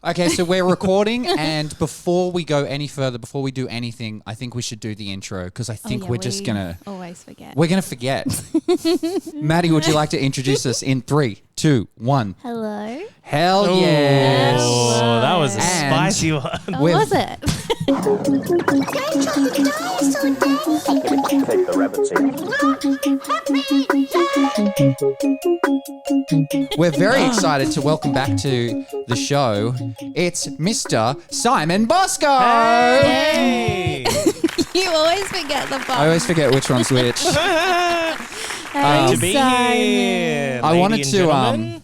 Okay, so we're recording, and before we go any further, before we do anything, I think we should do the intro because I think we're just gonna always forget. We're gonna forget. Maddie, would you like to introduce us in 3, 2, 1? Hello. Hell yes! Oh, that was a spicy one. Oh, was it? Take the rabbits in. We're very excited to welcome back to the show. It's Mr. Simon Bosco. Hey! You always forget the button. I always forget which one's which. To be here. I wanted to I you?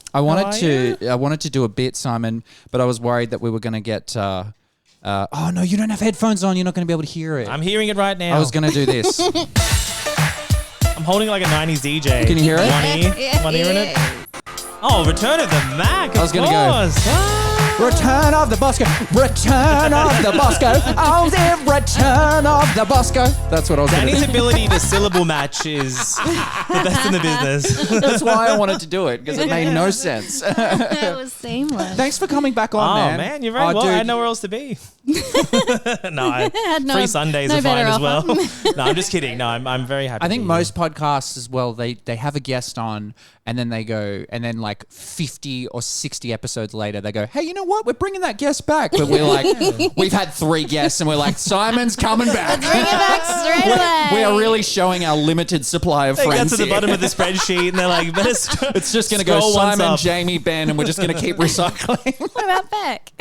wanted to do a bit, Simon, but I was worried that we were going to get oh no, you don't have headphones on, you're not going to be able to hear it. I'm hearing it right now. I was going to do this. I'm holding like a 90s DJ. Can you hear it? One ear in it. Oh, Return of the Mac. I was going to go. Return of the Bosco. Return of the Bosco. Oh, the return of the Bosco. That's what I was going to do. Danny's ability to syllable match is the best in the business. That's why I wanted to do it, because it made no sense. It was seamless. Thanks for coming back on, man. Oh, man, you're very well. Dude. I had nowhere else to be. Free Sundays are fine as well. No, I'm just kidding. No, I'm very happy. I think most podcasts as well, they have a guest on and then they go, and then like 50 or 60 episodes later, they go, hey, you know what? We're bringing that guest back. But we're like, we've had 3 guests and we're like, Simon's coming back. Let's bring it back straight away. We are really showing our limited supply of they friends get to the here. bottom of the spreadsheet and they're like, it's just going to go Simon, Jamie, Ben, and we're just going to keep recycling. What about Beck?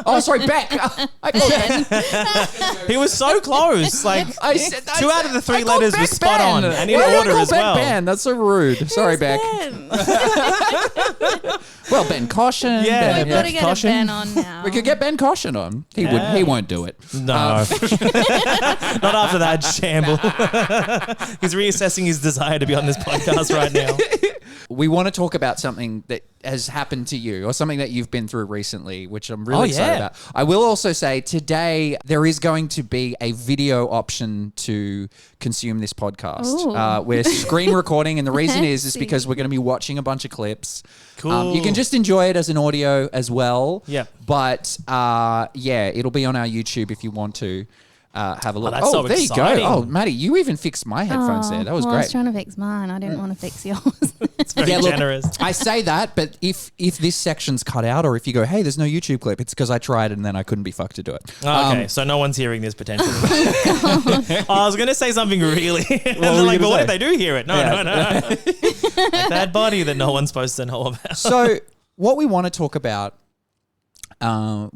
Oh, sorry, Beck. He was so close. Like, 2 out of the 3 letters were spot on. And in Why order as well. Ben? That's so rude. Sorry, Beck. Well, Ben Caution. Yeah, We've got to get Caution. a Ben on now. We could get Ben Caution on. He won't do it. No. Not after that shamble. He's reassessing his desire to be on this podcast right now. We want to talk about something that has happened to you or something that you've been through recently, which I'm really excited about. I will also say today there is going to be a video option to consume this podcast. We're screen recording, and the reason is because we're going to be watching a bunch of clips. Cool. You can just enjoy it as an audio as well. Yeah. But it'll be on our YouTube if you want to. Have a look. that's so there exciting. you go. Oh, Maddie, you even fixed my headphones there. That was I great. was trying to fix mine. I didn't want to fix yours. It's very generous. I say that, but if this section's cut out, or if you go, hey, there's no YouTube clip, it's because I tried and then I couldn't be fucked to do it. Okay, so no one's hearing this potentially. I was going to say something really. And they're like, but what if they do hear it? No. Like that body that no one's supposed to know about. So what we want to talk about, ads.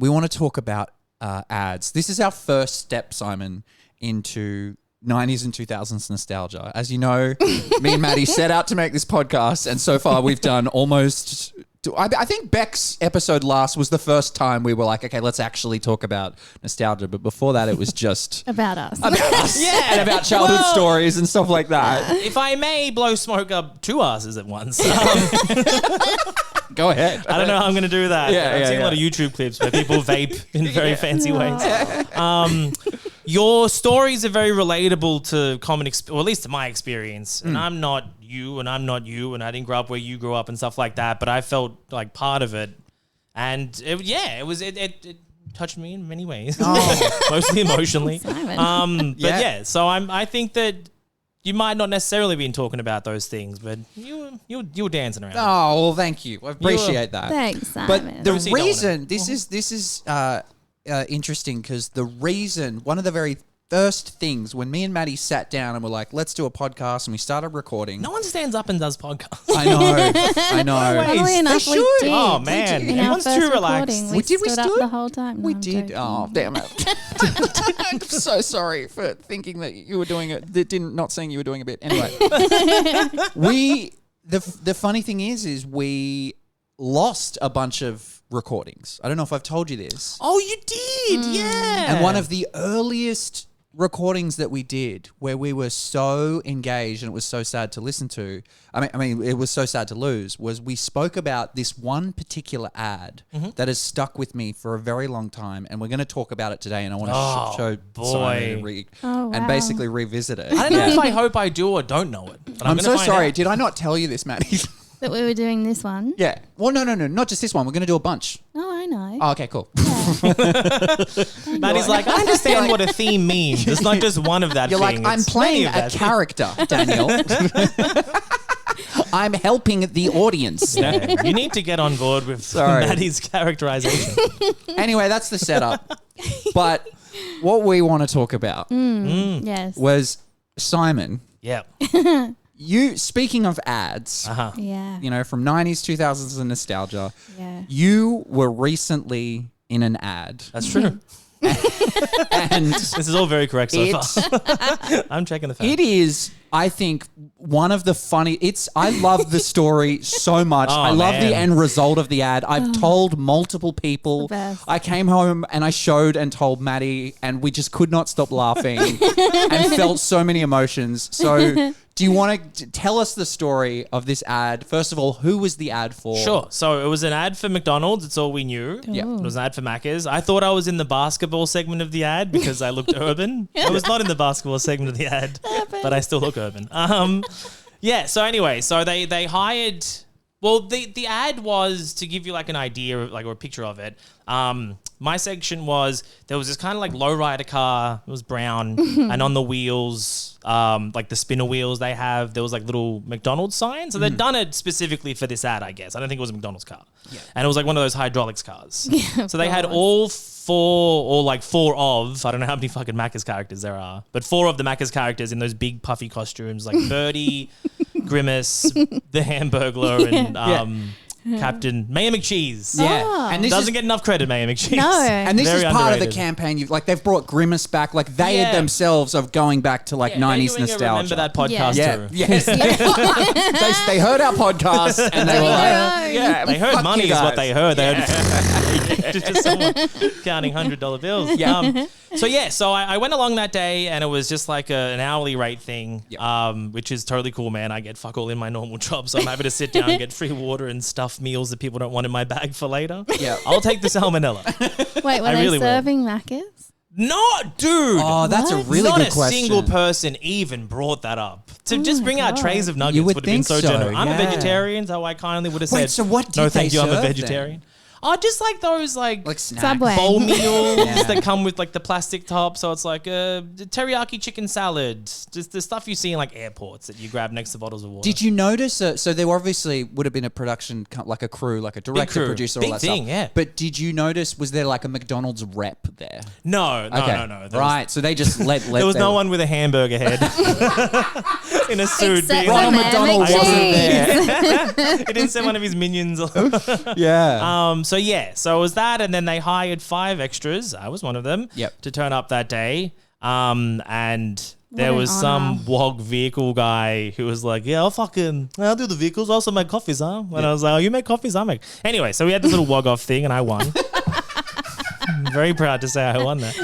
This is our first step, Simon, into 90s and 2000s nostalgia. As you know, me and Maddie set out to make this podcast, and so far we've done almost... I think Beck's episode last was the first time we were like, okay, let's actually talk about nostalgia. But before that, it was just... About us. Yeah, and about childhood stories and stuff like that. If I may blow smoke up 2 asses at once. Go ahead. I don't know how I'm going to do that. I've seen a lot of YouTube clips where people vape in very fancy ways. Your stories are very relatable to common, or at least to my experience. And I'm not you, and I'm not you, and I didn't grow up where you grew up and stuff like that. But I felt like part of it, and it touched me in many ways, mostly emotionally. So I think that. You might not necessarily been talking about those things, but you were dancing around. Oh, well, thank you. I appreciate that. Thanks, Simon. But the reason this is interesting because one of the very first things when me and Maddie sat down and were like, let's do a podcast, and we started recording. No one stands up and does podcasts. I know. Funnily enough, we did. Oh man, In our everyone's first too relaxed. recording, we stood up the whole time. No, We I'm did. joking. Oh, damn it. I'm so sorry for thinking that you were doing it. Not saying you were doing a bit. Anyway, the funny thing is we lost a bunch of recordings. I don't know if I've told you this. Oh, you did, yeah. And one of the earliest recordings that we did where we were so engaged and it was so sad to listen to, I mean it was so sad to lose, was we spoke about this one particular ad that has stuck with me for a very long time, and we're going to talk about it today, and I want to show Simon and basically revisit it. I don't know if I hope I do or don't know it. But I'm so sorry. Did I not tell you this, Maddie? That we were doing this one. Yeah. Well, no, not just this one. We're going to do a bunch. Oh, I know. Oh, okay, cool. Maddie's like, I understand what a theme means. It's not just one of that You're thing. like, I'm It's playing many of a that character, Daniel. I'm helping the audience. thing. Yeah, you need to get on board with Sorry. Maddie's characterization. Anyway, that's the setup. But what we want to talk about Yes. was Simon. Yeah. You, speaking of ads, Uh-huh. Yeah. you know, from 90s, 2000s and nostalgia, Yeah. you were recently in an ad. That's true. And This is all very correct so it, far. I'm checking the facts. it is, I think, one of the funny. I love the story so much. Oh, I love the man. end result of the ad. I've told multiple people. The best. I came home and I showed and told Maddie, and we just could not stop laughing and felt so many emotions. So, do you want to tell us the story of this ad? First of all, who was the ad for? Sure. So it was an ad for McDonald's. It's all we knew. Yeah. It was an ad for Macca's. I thought I was in the basketball segment of the ad because I looked urban. I was not in the basketball segment of the ad, but I still look urban. Yeah. So anyway, so they hired. Well, the ad was to give you like an idea, or a picture of it. My section was there was this kind of like lowrider car. It was brown, and on the wheels, like the spinner wheels they have, there was like little McDonald's signs. So they'd done it specifically for this ad, I guess. I don't think it was a McDonald's car, and it was like one of those hydraulics cars. So they had all four of, I don't know how many fucking Macca's characters there are, but 4 of the Macca's characters in those big puffy costumes, like Birdie, Grimace, the Hamburglar, and Captain Mayor McCheese. Yeah, Oh. and this Doesn't is, get enough credit, Mayor McCheese. No. and this Very is part of the underrated. campaign. Like they've brought Grimace back. Like they Yeah. themselves of going back to like Yeah, they're 90s doing a nostalgia. Remember that podcast Yeah, too. yes. they heard our podcast and they were like, yeah, They heard fuck money you is what guys. they heard. They heard just someone counting $100 bills. Yeah. So I went along that day and it was just like an hourly rate thing, which is totally cool, man. I get fuck all in my normal job, so I'm happy to sit down and get free water and stuff meals that people don't want in my bag for later. Yeah. I'll take the salmonella. Wait, were I they really will. serving Macca's? No, dude. Oh, that's a What? really Not good a question. single person even brought that up. To Oh just my bring out God. trays of nuggets You would would have been think so so, generous. I'm a yeah. vegetarian, so I kindly would have Wait, said, so what did no, they thank you, I'm a serve then? vegetarian. Oh, just like those like snacks. Subway. bowl meals Yeah. that come with like the plastic top. So it's like teriyaki chicken salad, just the stuff you see in like airports that you grab next to bottles of water. Did you notice? So there obviously would have been a production, like a crew, like a director, crew. producer, Big all that thing, stuff. yeah. But did you notice? Was there like a McDonald's rep there? No. Okay. There Right. So they just let. there was no one with a hamburger head in a suit. Except being for Ronald Mayor McDonald wasn't McCheese. there. He didn't send one of his minions. Yeah. So it was that, and then they hired 5 extras. I was one of them. Yep. To turn up that day. And there an was honor. some wog vehicle guy who was like, "Yeah, I'll do the vehicles. Also make coffees, huh?" And I was like, "Oh, you make coffees? I make." Anyway, so we had this little wog off thing, and I won. I'm very proud to say I won that.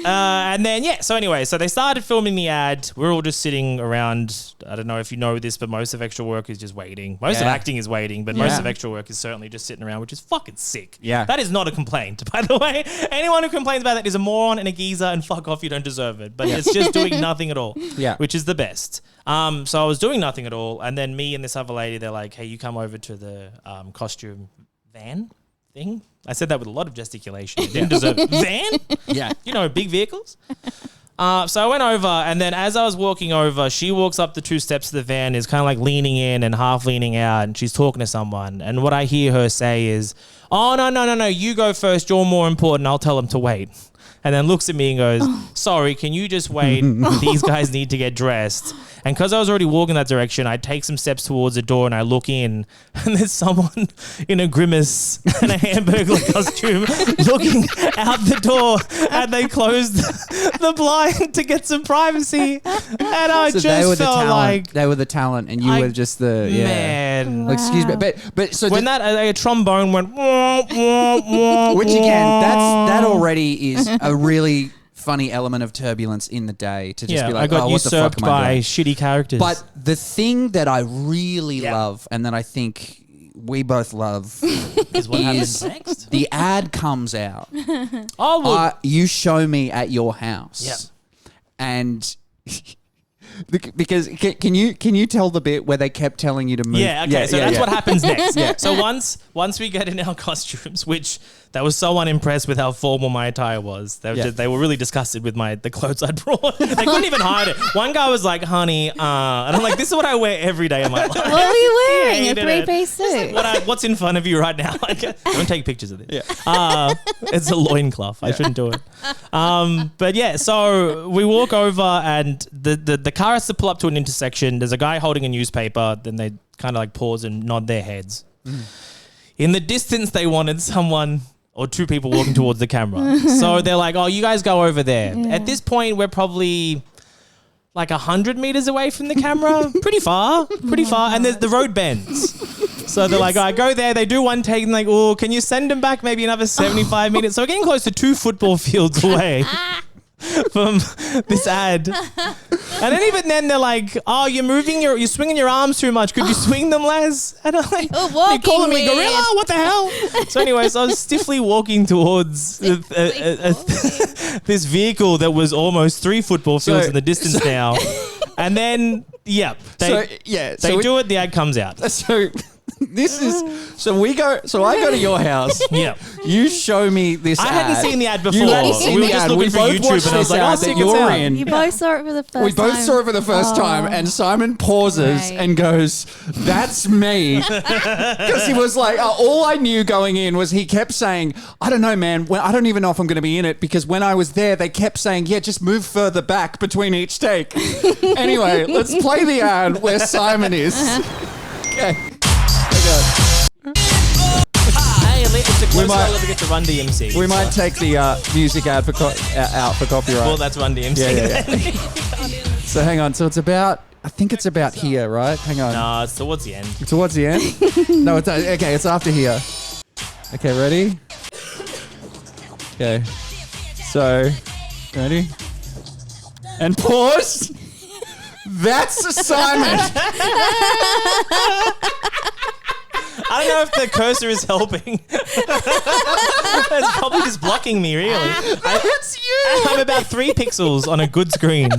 And then so they started filming the ad. We're all just sitting around. I don't know if you know this, but most of extra work is just waiting. Most of Yeah. acting is waiting, but Yeah. most of extra work is certainly just sitting around, which is fucking sick. Yeah. That is not a complaint, by the way. Anyone who complains about that is a moron and a geezer, and fuck off, you don't deserve it. But it's just doing nothing at all, Yeah. which is the best. So I was doing nothing at all, and then me and this other lady, they're like, "Hey, you come over to the costume van thing." I said that with a lot of gesticulation. It didn't deserve it. Van? Yeah. You know, big vehicles. So I went over, and then as I was walking over, she walks up the 2 steps of the van, is kind of like leaning in and half leaning out, and she's talking to someone. And what I hear her say is, "Oh, no, you go first. You're more important. I'll tell them to wait." And then looks at me and goes, "Sorry, can you just wait? These guys need to get dressed." And because I was already walking that direction, I take some steps towards the door and I look in, and there's someone in a grimace and a hamburger costume looking out the door, and they closed the blind to get some privacy. And I So just they were the felt talent. like, They were the talent, and you were just the man. Like, excuse me, Wow. but so When that a trombone went, which again, that already is a really funny element of turbulence in the day to just be like, I got oh, what the fuck usurped am I by doing? shitty characters. But the thing that I really Yeah. love, and that I think we both love, is what is happens next? the ad comes out. Oh, well, You show me at your house. Yeah. And Because can you tell the bit where they kept telling you to move? Yeah, okay. So that's what happens next. Yeah. So once we get in our costumes, which they were so unimpressed with how formal my attire was. They were really disgusted with the clothes I'd brought. They couldn't even hide it. One guy was like, honey, and I'm like, this is what I wear every day of my life. What were you wearing? Yeah, A three-piece suit? What's in front of you right now? Like, don't take pictures of this. Yeah. It's a loincloth. I shouldn't do it. But yeah, so we walk over and the car has to pull up to an intersection. There's a guy holding a newspaper. Then they kind of like pause and nod their heads. In the distance, they wanted someone or two people walking towards the camera. So they're like, oh, you guys go over there. Yeah. At this point, we're probably like 100 meters away from the camera. Pretty far. And the road bends. So they're like, all right, go there. They do one take and like, oh, can you send them back maybe another 75 meters? So we're getting close to 2 football fields away from this ad. And then even then they're like, oh, you're swinging your arms too much. Could you swing them less? And I'm like, You're they're calling me gorilla? What the hell? So anyway, so I was stiffly walking towards this vehicle that was almost 3 football fields in the distance now. And then, they do it, the ad comes out. So I go to your house. Yeah. You show me this ad. I hadn't seen the ad before. You hadn't seen we were the just ad. looking We for both YouTube watched and I was this like, ad oh, that sick, you're it's out. in. You both saw it for the first time. We both saw it for the first time, and Simon pauses Right. and goes, "That's me," because he was like, all I knew going in was he kept saying, "I don't know, man. I don't even know if I'm going to be in it," because when I was there, they kept saying, "Yeah, just move further back between each take." Anyway, let's play the ad where Simon is. Okay. It's a close call to get to Run DMC. We might take the music ad for out for copyright. Well, that's Run DMC. Yeah. So hang on. So it's about. I think it's about here, right? Hang on. No, it's towards the end. Towards the end? No, it's okay. It's after here. Okay, ready? Okay. So, ready? And pause. That's Simon. I don't know if the cursor is helping. It's probably just blocking me, really. That's you. I'm about 3 pixels on a good screen.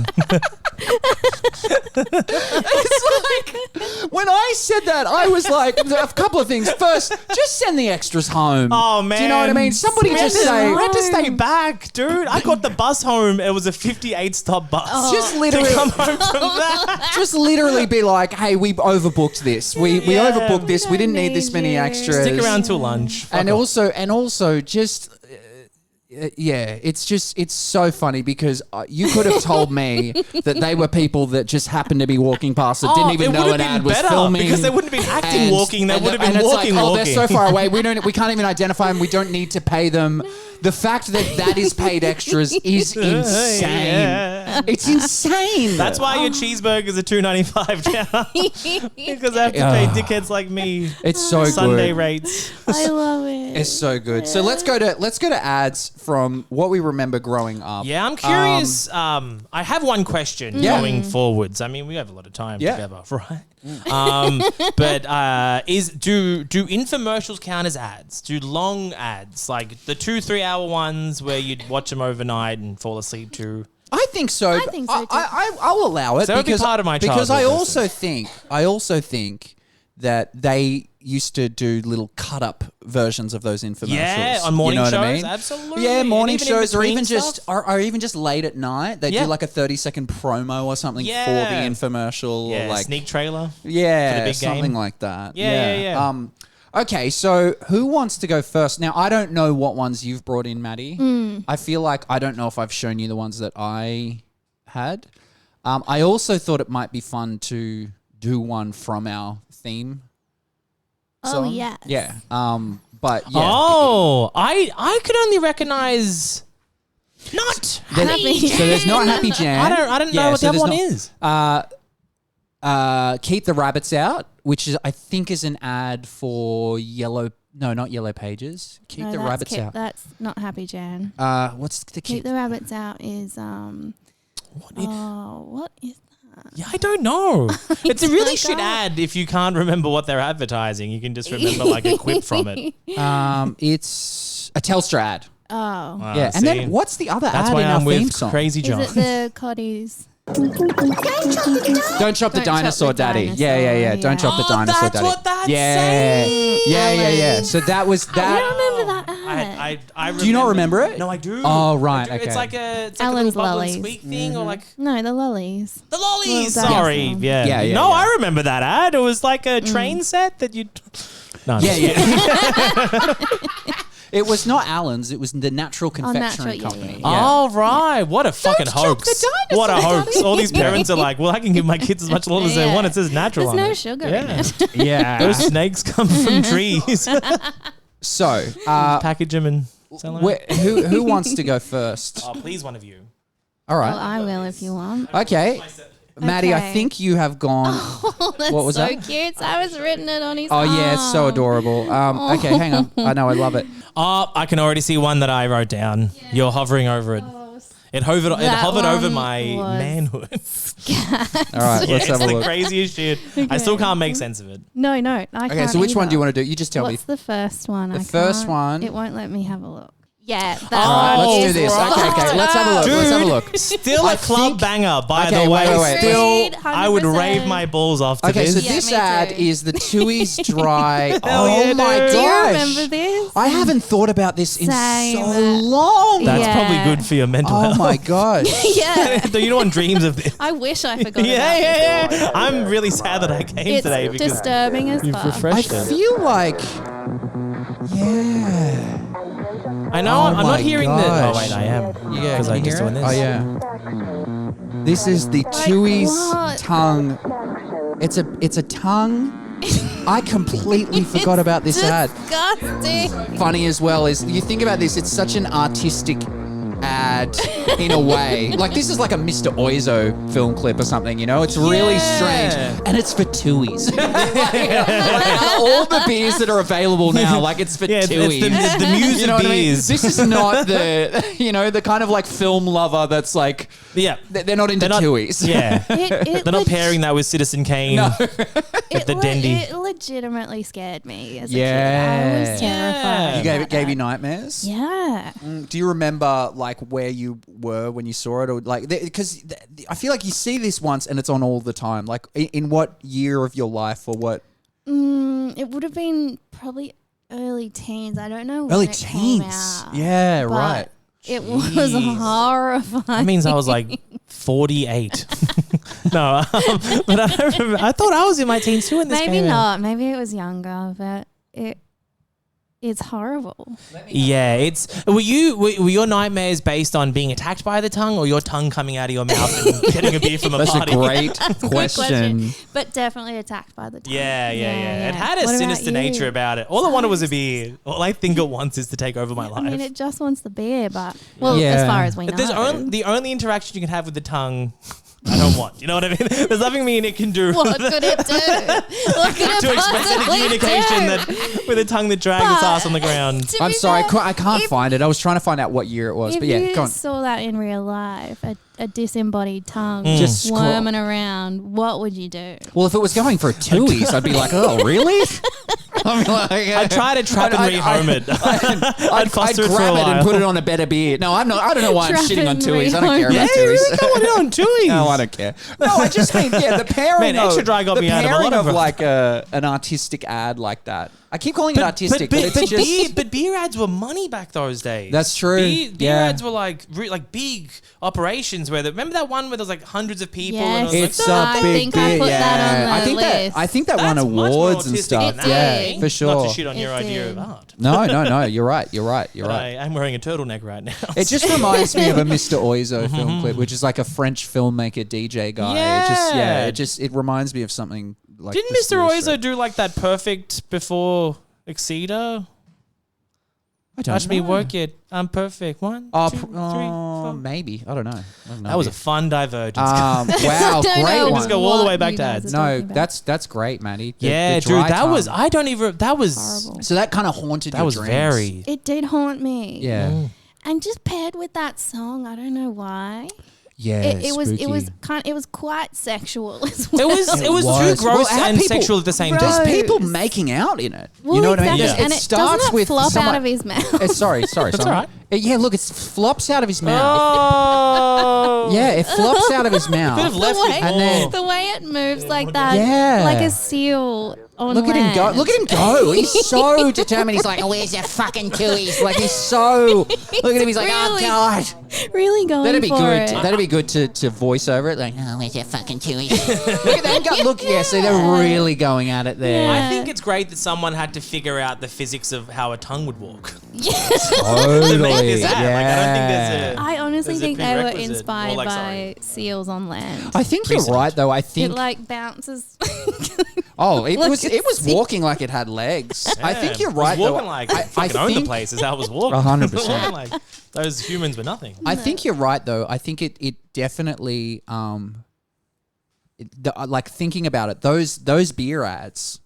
It's like, when I said that, I was like, a couple of things. First, just send the extras home. Oh, man. Do you know what I mean? Somebody just say. We had to stay back, dude. I got the bus home. It was a 58-stop bus. Just literally to come home from that. Just literally be like, hey, we overbooked this. We overbooked this. We didn't need this many extras. Stick around till lunch. And also just it's so funny because you could have told me that they were people that just happened to be walking past that didn't even know an ad was filming, because they wouldn't have been acting walking. They would have been walking. Oh, they're so far away. We can't even identify them. We don't need to pay them. The fact that is paid extras is insane. Yeah. It's insane. That's why your cheeseburgers are $2.95 now. Because I have to pay dickheads like me. It's so Sunday good. rates. I love it. It's so good. So let's go to ads from what we remember growing up. Yeah, I'm curious. I have one question going forwards. I mean, we have a lot of time together, right? But do infomercials count as ads? Do long ads, like the 2-3 hour ones where you'd watch them overnight and fall asleep to? I think so. I think so too. I'll allow it So it'd be part of my because I childhood also think that they used to do little cut up versions of those infomercials. Yeah, on morning you know shows, what I mean? absolutely. Yeah, morning And shows, or even stuff. just late at night. They do like a 30-second promo or something for the infomercial, or like sneak trailer. Yeah, for the big something game. like that. Yeah. Okay, so who wants to go first? Now, I don't know what ones you've brought in, Maddie. I feel like I don't know if I've shown you the ones that I had. I also thought it might be fun to do one from our theme song. Oh, yes. Yeah. But yeah. Oh, I could only recognize not Happy. So there's not Happy Jan. I don't know what so that one there's is. Keep the Rabbits Out, which is I think is an ad for not Yellow Pages. Keep the Rabbits Out. That's not Happy Jan. What's the Keep the Rabbits Out is What is, what is that? yeah, I don't know. It's a really like, shit ad if you can't remember what they're advertising. You can just remember like a quip from it. It's a Telstra ad. Oh. Yeah, and then what's the other That's ad why in I'm our theme with song? Crazy John. Is it the Coddies? Don't chop the dinosaur, daddy. dinosaur, Yeah. Don't chop the dinosaur, that's daddy. what that's yeah. saying. Yeah. So that was I that. remember that ad. I Do you not remember it? No, I do. Oh, right, I do. okay. It's like a Alan's little bubble lollies. and squeak thing, or like No, the lollies. the lollies. Little Sorry, dinosaur. yeah. No, I remember that ad. It was like a train set that you. No. Yeah. It was not Allen's. It was the Natural Confectionery Natural, Company. yeah. Oh right! What a fucking chop hoax! the dinosaur, What a hoax! Daddy. All these parents are like, "Well, I can give my kids as much lol as they Yeah. want." It says natural. There's on no it. sugar in Yeah. it. Yeah. Those snakes come from trees. So, Package them and sell them. who wants to go first? Oh, please, one of you. All Well, right. I will if you want. Okay. Maddie, I Okay. think you have gone. Oh, that's What was so that? cute. So I was written it on his Oh, yeah, it's so arm. adorable. Okay, hang on. I know, I love it. Oh, I can already see one that I wrote down. You're hovering over it. It hovered. It That hovered over one my was- manhood. All right, let's It's have a the look. craziest shit. I still can't make sense of it. No, I Okay, can't so which one do you either. want to do? You just tell What's me. the first one? The first can't- one- It won't let me have a look. Yeah, that All right, one let's do is this. right. Okay, let's have a look. Let's have a look. Still I a club think- banger, by Okay, the way. wait. Still, Agreed, I would 100%. rave my balls off to Okay, so this. Yeah, this me ad too. is the Tooheys Dry. Hell Oh yeah, my dude. gosh. Do you remember this? I haven't thought about this in Same. so long. That's Yeah. probably good for your mental Oh health. my gosh. Yeah. You don't want dreams of this. I wish I forgot Yeah, about this. yeah. I'm really sad that I came It's today because disturbing as you've fuck. I refreshed it. feel like, yeah. I know. Oh I'm my not hearing the. Oh gosh. wait, I am. Yeah, because can I you just hear doing it? this. Oh yeah. This is the Tooheys what? tongue. It's a tongue. I completely forgot about this ad. Disgusting. Funny as well is you think about this. It's such an artistic ad in a way. Like this is like a Mr. Oizo film clip or something. You know, it's really Yeah. strange, and it's for Tooheys. Like, all the beers that are available now, like it's for Yeah, it's Tooheys. the muse You know of what I mean? beers. This is not the kind of like film lover that's like Yeah. they're not into Tooheys. Yeah. It They're not pairing that with Citizen Kane. With the dendy. It legitimately scared me as a Yeah. kid. I was terrified. Yeah. You gave you nightmares. Yeah. Do you remember like where you were when you saw it, or like because I feel like you see this once and it's on all the time. Like in what year of your life or what? It would have been probably early teens. I don't know when Early it came teens. out, Yeah, but right. It was Jeez. horrifying. That means I was like 48. No, but I don't remember. I thought I was in my teens too when this Maybe came out. not. Maybe it was younger, but it's horrible. Yeah, were your nightmares based on being attacked by the tongue, or your tongue coming out of your mouth and getting a beer from a That's party? a great Good question. But definitely attacked by the tongue. Yeah. It had a What about sinister you? nature about it. All I wanted was a beer. All I think it wants is to take over my life. I mean, it just wants the beer, but Yeah. as far as we know, There's the only interaction you can have with the tongue, I don't want. You know what I mean? There's nothing mean it can do. what could it do? What could it to express any possibly communication do? that with a tongue that drags its But- ass on the ground. To I'm be sorry, fair, I can't if- find it. I was trying to find out what year it was, If but yeah, you go on. saw that in real life, a disembodied tongue Just scroll- worming around, what would you do? Well, if it was going for Tooheys, I'd be like, oh, really? I'm like, I'd try to trap and rehome it. I'd foster it for a grab it and while. put it on a better beer. No, I'm not. I don't know why I'm Trap shitting on and Tooheys. I don't care rehome. about Yeah, you Tooheys. really don't want it on Tooheys. No, I don't care. No, I just mean, yeah, the pairing Man, Extra Dry got the me out of a pairing lot of them. like an artistic ad like that. I keep calling it artistic, but it's just... But beer ads were money back those days. That's true. Beer Yeah. ads were like big operations where remember that one where there was like hundreds of people Yes. and it was It's like, a I big think I bit, put yeah. that on the I think list. that won That's much more awards and autistic stuff. than Yeah, that. for sure. Not to shit on your It idea did. of art. No, you're right. But right. I'm wearing a turtleneck right now. It just reminds me of a Mr. Oizo film clip, which is like a French filmmaker DJ guy. It reminds me of something like. Didn't this Mr. really Oizo strange. do like that perfect before Exceeder? I don't Watch me know. work it. I'm perfect. One, Oh, two, three, four. maybe. I don't know. That was a fun divergence. wow, Don't know great Let's one. go all the what way back you to guys ads. are No, talking about. that's great, Maddie. The- yeah, the dry dude, that was. tongue. I don't even. That was. horrible. So that kind of haunted That your was dreams. very. It did haunt me. Yeah. And just paired with that song, I don't know why. Yeah. It was spooky. it was quite sexual as It well. was was. too gross Well, how and people- sexual at the same Bro. time. There's people making out in it. Well, you know what I mean? exactly. Yeah. And it doesn't it flop out of his mouth. Sorry. That's all right. Yeah, look, it flops out of his mouth. Oh, go. Yeah, it flops out of his mouth. Could have left the way, it and then- the way it moves like that, Yeah. like a seal on Look at him go! land. Look at him go! He's so determined. He's like, "Oh, where's your fucking Tooheys?" Like he's so. Look at him. He's like, "Oh Really- God." Really going That'd be for good. it. That'd be good to voice over it. Like, "Oh, where's your fucking Tooheys?" Look at them go! Look, yeah. See, they're really going at it there. Yeah. I think it's great that someone had to figure out the physics of how a tongue would walk. Totally. Make this ad. Like, I don't think there's a. I honestly There's a think they were prerequisite, or inspired like, by sorry. seals on land. I think you're Precedent. right, though. I It think. like bounces. Oh, it Look was at it was seal. walking like it had legs. I think you're right, It was though. walking like I fucking owned the think- place. Is how it was walking. 100%. It was walking like those humans were nothing. I think you're right, though. I think it definitely like thinking about it. Those beer ads.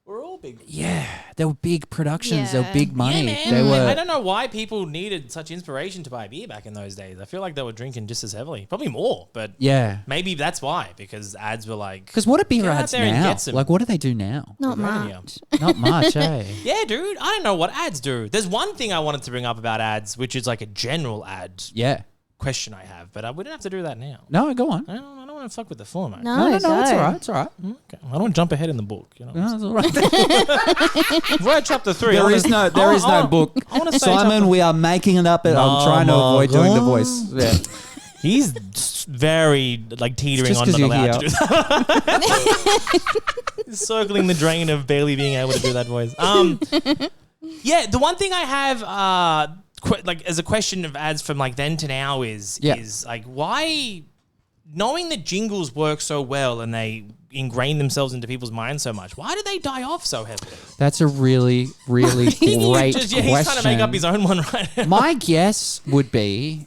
We're all big. Yeah, they were big productions. They were Yeah. big money. Yeah, man. They were. I don't know why people needed such inspiration to buy beer back in those days. I feel like they were drinking just as heavily, probably more. But Yeah. maybe that's why, because ads were like, Because what are beer Get out ads there and now? get some. Like, what do they do now? Not Uranium. much. Not much, eh? yeah, dude, I don't know what ads do. There's one thing I wanted to bring up about ads, which is like a general ad Yeah. question I have, but we don't have to do that now. No, go on. I don't want to fuck with the format. No, No, it's go. all right. It's all right. Okay. I don't want to jump ahead in the book. You know, No, it's all right. we're at chapter 3. There is no book. I want to say Simon, chapter- we are making it up. And I'm No, trying to avoid doing the God. voice. Yeah. He's very like teetering Just on 'cause not you're allowed to do that. Circling the drain of barely being able to do that voice. Yeah, the one thing I have like as a question of ads from like then to now is like why, knowing that jingles work so well and they ingrain themselves into people's minds so much, why do they die off so heavily? That's a really, really great question. He's trying to make up his own one right now. My guess would be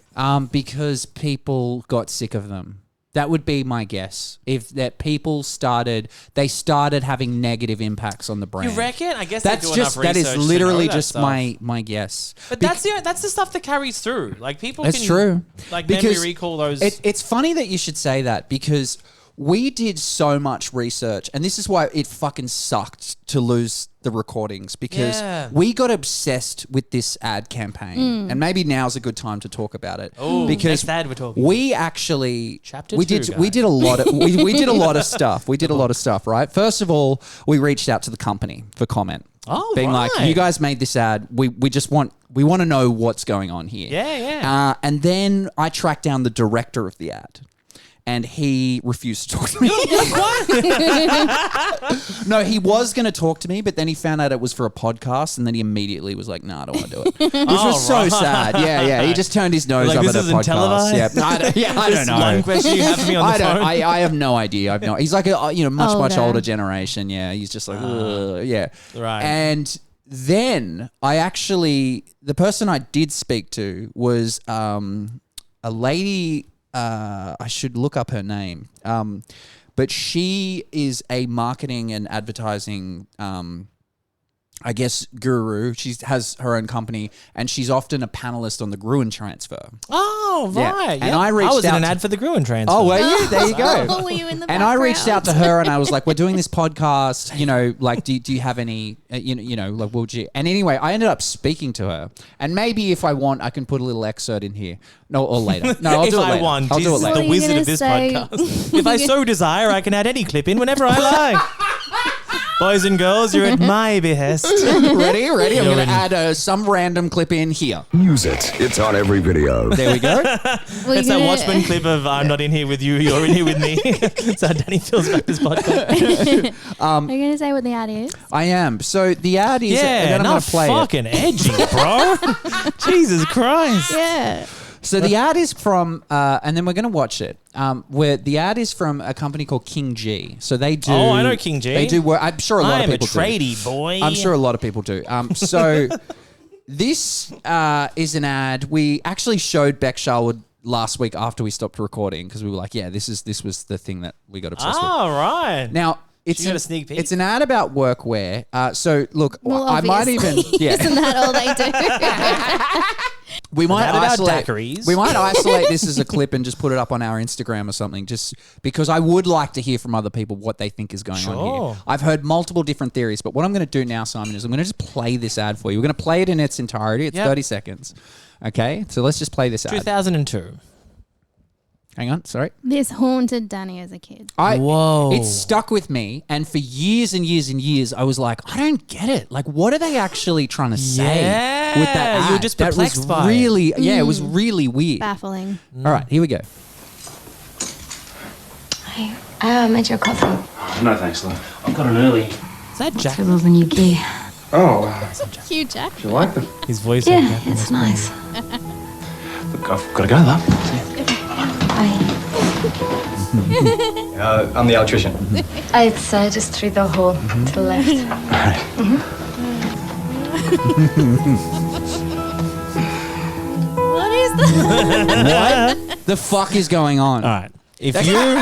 because people got sick of them. That would be my guess. If that people started having negative impacts on the brand. You reckon? I guess That's they do just enough that is research to literally know that just stuff. my guess. But that's the stuff that carries through. Like people That's can true. like Because memory recall those. It's funny that you should say that because we did so much research, and this is why it fucking sucked to lose the recordings because Yeah. we got obsessed with this ad campaign, and maybe now's a good time to talk about it. Oh, because next ad we're talking. we actually Chapter we 2, did we guys. did a lot of we did a lot of stuff. We did a lot of stuff, right? First of all, we reached out to the company for comment. Oh, being like, right. you guys made this ad. We want to know what's going on here. Yeah. And then I tracked down the director of the ad. And he refused to talk to me. No, he was going to talk to me, but then he found out it was for a podcast, and then he immediately was like, "No, I don't want to do it." Which was so right. sad. Yeah. He just turned his nose Like, up this at a isn't podcast. televised? I don't know. One question you have for me on the I don't. phone. I have no idea. I've no. He's like a much Older. older generation. Yeah, he's just like yeah. Right. And then the person I did speak to was a lady. I should look up her name. But she is a marketing and advertising, I guess, guru. She has her own company, and she's often a panelist on the Gruen transfer. Oh, Yeah. right. And Yep. I reached was in out an to- ad for the Gruen transfer. Oh, were you? There you go. Oh, were you in the And I reached out to background? her and I was like, we're doing this podcast, like, do you have any, like, would you? And anyway, I ended up speaking to her. And maybe if I want, I can put a little excerpt in here. No, or later. No, I'll if do it I later. want, I'll do it Jesus, later. What the are you wizard gonna of this say? podcast. If I so desire, I can add any clip in whenever I like. Boys and girls, you're at my behest. Ready? I'm You're going to in. add some random clip in here. Use it. It's on every video. There we go. It's that Watchmen clip of I'm not in here with you, you're in here with me. That's how Danny feels about this podcast. Are you going to say what the ad is? I am. So the ad is, and Yeah, then I'm going not to play it. fucking edgy, bro. Jesus Christ. Yeah. So the ad is from, and then we're going to watch it. Where the ad is from a company called King G. So they do. Oh, I know King G. They do work. I'm sure a lot I of am a people do. tradie, boy. I'm sure a lot of people do. So this is an ad. We actually showed Beck Sharwood last week after we stopped recording because we were like, yeah, this was the thing that we got obsessed with. Oh, right. Now. It's She got a sneak peek. It's an ad about workwear. So look, Well, I might even obviously. Isn't that all they do? we might ad about isolate. daiquiris. We might isolate this as a clip and just put it up on our Instagram or something. Just because I would like to hear from other people what they think is going on Sure. here. I've heard multiple different theories, but what I'm going to do now, Simon, is I'm going to just play this ad for you. We're going to play it in its entirety. It's Yep. 30 seconds. Okay, so let's just play this ad. 2002. Hang on, sorry. This haunted Danny as a kid. Whoa. It stuck with me, and for years and years and years, I was like, I don't get it. Like, what are they actually trying to say with that ad? You were just that perplexed was by it. really, it was really weird. Baffling. All right, here we go. Hey, I made you a coffee. No, thanks, Lou. I've got an early. Is that Jack? For the new gear. Oh, Cute Jack. do you like them? His voice. Yeah, it's nice. Look, I've got to go, though. Bye. I'm the electrician. It's just through the hall to the left. What is that? What the fuck is going on? All right. If you.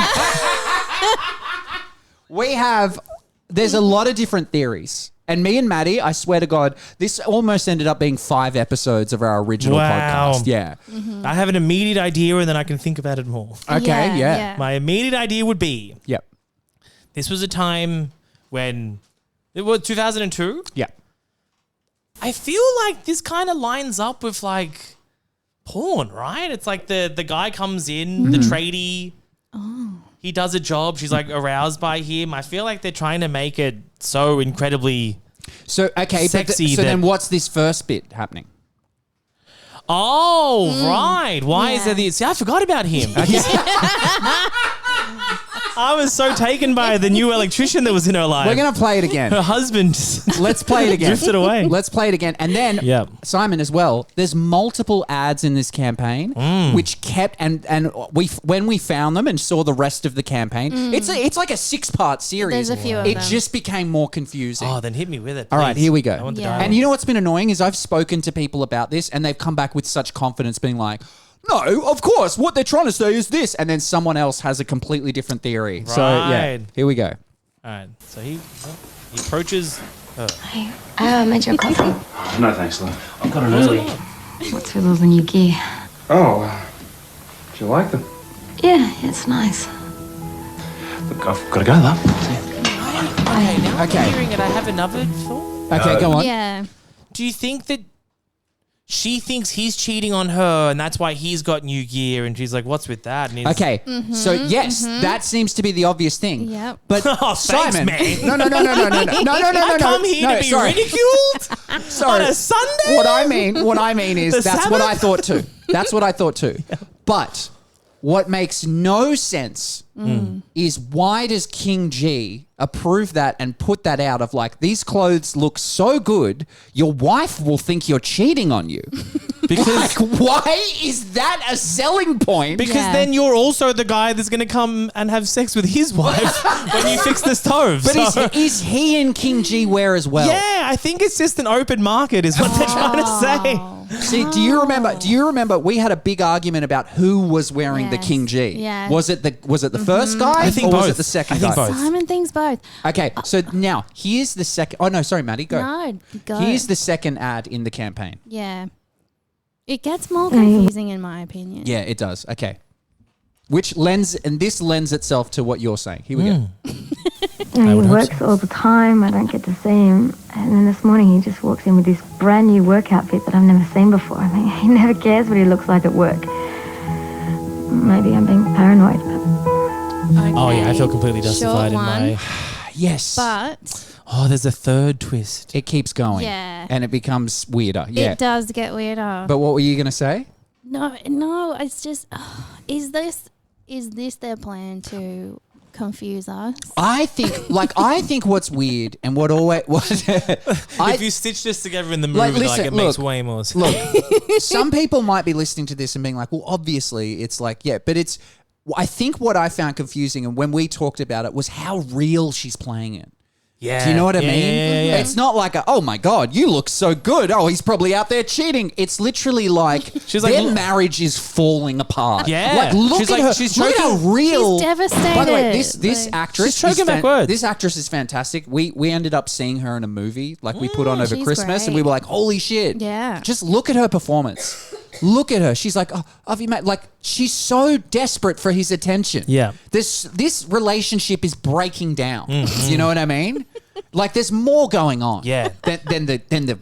There's a lot of different theories. And me and Maddie, I swear to God, this almost ended up being 5 episodes of our original Wow. podcast. Yeah. I have an immediate idea and then I can think about it more. Okay, yeah. My immediate idea would be Yep. this was a time when it was 2002. Yeah. I feel like this kind of lines up with like porn, right? It's like the guy comes in, the tradie. He does a job. She's like aroused by him. I feel like they're trying to make it so incredibly. So, okay, Sexy so that- then what's this first bit happening? Oh, right. Why is Yeah. there this? See, I forgot about him. I was so taken by the new electrician that was in her life. We're going to play it again. Her husband just Let's play it again. drifted away. Let's play it again. And then, Yep. Simon, as well, there's multiple ads in this campaign, which kept, and when we found them and saw the rest of the campaign, it's like a 6-part series. There's a few of It them. just became more confusing. Oh, then hit me with it. All right, please. here we go. I want the Yeah. dialogue. And you know what's been annoying is I've spoken to people about this and they've come back with such confidence being like, no, of course, what they're trying to say is this. And then someone else has a completely different theory. So, yeah, Right. here we go. All right. So he approaches her. Hey, I made you a coffee. No, thanks, Lou. I've got an early. What's with all the new gear? Oh, do you like them? Yeah, it's nice. Look, I've got to go, though. Okay, now Okay. I'm hearing it. I have another thought. Okay, go on. Yeah. Do you think that she thinks he's cheating on her and that's why he's got new gear and she's like, what's with that? And he's, Okay, so yes, that seems to be the obvious thing. Yep. But Oh, thanks, Simon, man. no, I come here to be sorry. ridiculed Sorry. on a Sunday? What I mean is The that's what I Sabbath? thought too. That's what I thought too. But what makes no sense is why does King G approve that and put that out of like, these clothes look so good, your wife will think you're cheating on you. Because Like, why is that a selling point? Because Yeah. then you're also the guy that's going to come and have sex with his wife when you fix the stove. But So- is he in King G wear as well? yeah, I think it's just an open market is what they're trying to say. See, do you remember we had a big argument about who was wearing the Yes. King G? Yeah. Was it the first guy I think or was both. it the second I think guy? both. Simon thinks both. Okay, so now here's the second. Oh no, sorry, Maddie, go. No, go. Here's the second ad in the campaign. Yeah. It gets more confusing in my opinion. Yeah, it does. Okay. This lends itself to what you're saying. Here we go. You know, would he hope works all the time. I don't get to see him. And then this morning he just walks in with this brand new work outfit that I've never seen before. I mean, he never cares what he looks like at work. Maybe I'm being paranoid, but Oh, yeah, I feel Okay. completely justified Short in one. my... Yes. But Oh, there's a third twist. it keeps going. Yeah. And it becomes weirder. Yeah. it does get weirder. But what were you going to say? No, it's just is this their plan to confuse us? I think what's weird and what always If you stitch this together in the movie, Like, like, listen, it makes look, way more sense. Look, some people might be listening to this and being like, well, obviously it's like, yeah, but it's, I think what I found confusing and when we talked about it was how real she's playing it. Yeah. Do you know what I Yeah, mean? yeah. It's not like, oh my God, you look so good. Oh, he's probably out there cheating. It's literally like She's like, their look- marriage is falling apart. Yeah. Like, look She's at like- her. she's Look at how choking- real. She's devastated. By the way, this Like- actress, She's choking is back words. This actress is fantastic. We ended up seeing her in a movie like we put on over she's Christmas, and great. we were like, holy shit! Yeah. Just look at her performance. Look at her. She's like, oh, have you met? Like, she's so desperate for his attention. Yeah. This relationship is breaking down. You know what I mean? Like there's more going on. Yeah. Than the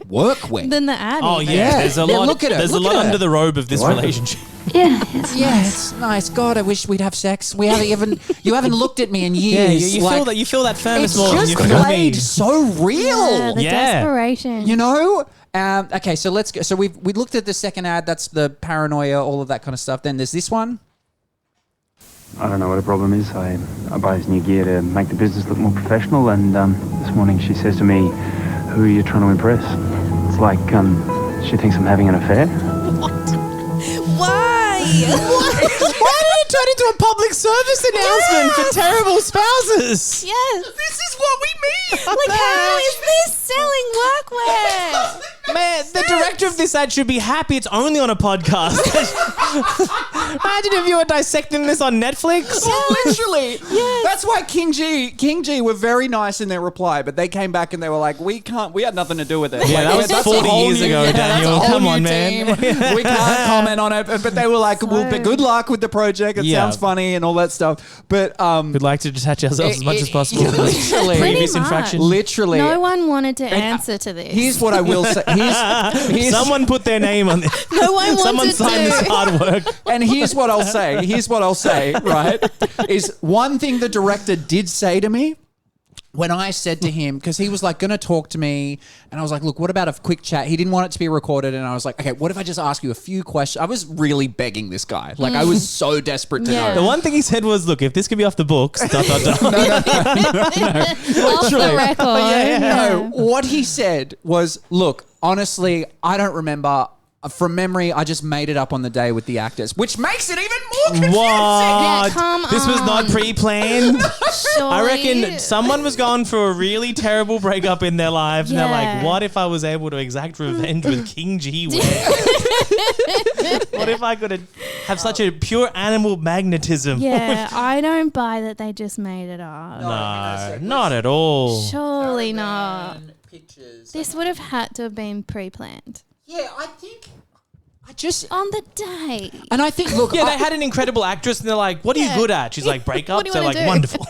workwear. Then the ad. Oh even. yeah, there's a Yeah, lot. look at her, There's look a lot at her. under the robe of this like it? relationship. Yeah, it's Yeah, nice. it's nice. God, I wish we'd have sex. We haven't even. You haven't looked at me in years. you feel that. You feel that firmness It's more than you just feel me. played so real. Yeah, the Yeah. desperation. You know. Okay, so let's go. So we looked at the second ad. That's the paranoia, all of that kind of stuff. Then there's this one. I don't know what the problem is. I buy this new gear to make the business look more professional, and this morning she says to me, "Who are you trying to impress?" It's like she thinks I'm having an affair. Why? Why did it turn into a public service announcement for terrible spouses? Yes. This is what we mean. Like, how is this selling workwear? Man, the director of this ad should be happy it's only on a podcast. Imagine if you were dissecting this on Netflix. Literally. That's why King G were very nice in their reply, but they came back and they were like, we had nothing to do with it. Yeah, Like, that was that's 40 a whole years new- ago, that's a Daniel. whole Come new on, man. team. We can't comment on it, but they were like, well, good luck with the project. It Yeah. sounds funny and all that stuff. But We'd like to detach ourselves as much as possible from this Literally. previous Pretty much. infraction. Literally. No one wanted to answer to this. Here's what I will say. Here's Someone put their name on this. no one Someone wanted signed this to. hard work. And here's what I'll say, right? Is one thing the director did say to me when I said to him, because he was like going to talk to me, and I was like, look, what about a quick chat? He didn't want it to be recorded, and I was like, okay, what if I just ask you a few questions? I was really begging this guy. Like, I was so desperate to Yeah. The know. one thing he said was, look, if this can be off the books, ... Off the record. No, what he said was, look, honestly, I don't remember. From memory, I just made it up on the day with the actors, which makes it even more confusing. What? come This was not on. pre-planned. Surely. I reckon someone was going for a really terrible breakup in their lives, and they're like, Yeah. what if I was able to exact revenge with King G wear? What if I could have such a pure animal magnetism? Yeah, I don't buy that they just made it up. No, not at all. Surely not. Pictures. This would have had to have been pre-planned Yeah, I think. I just. on the day. And I think, look. Yeah, they had an incredible actress, and they're like, what are you Yeah. good at? She's like, breakups? What do you They're wanna like, do? wonderful.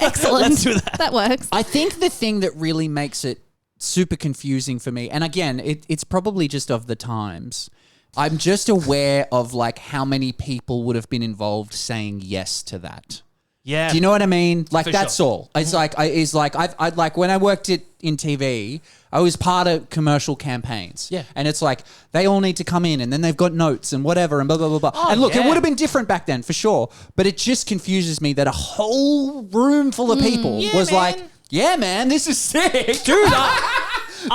Excellent. Let's do that. That works. I think the thing that really makes it super confusing for me, and again, it's probably just of the times. I'm just aware of like how many people would have been involved saying yes to that. Yeah. Do you know what I mean? Like For that's sure. all. It's like I'd like when I worked in TV, I was part of commercial campaigns. Yeah. And it's like they all need to come in and then they've got notes and whatever and blah blah blah blah. Oh, and look, it yeah. would have been different back then for sure. But it just confuses me that a whole room full of people was man. like, yeah, man, this is sick. Dude,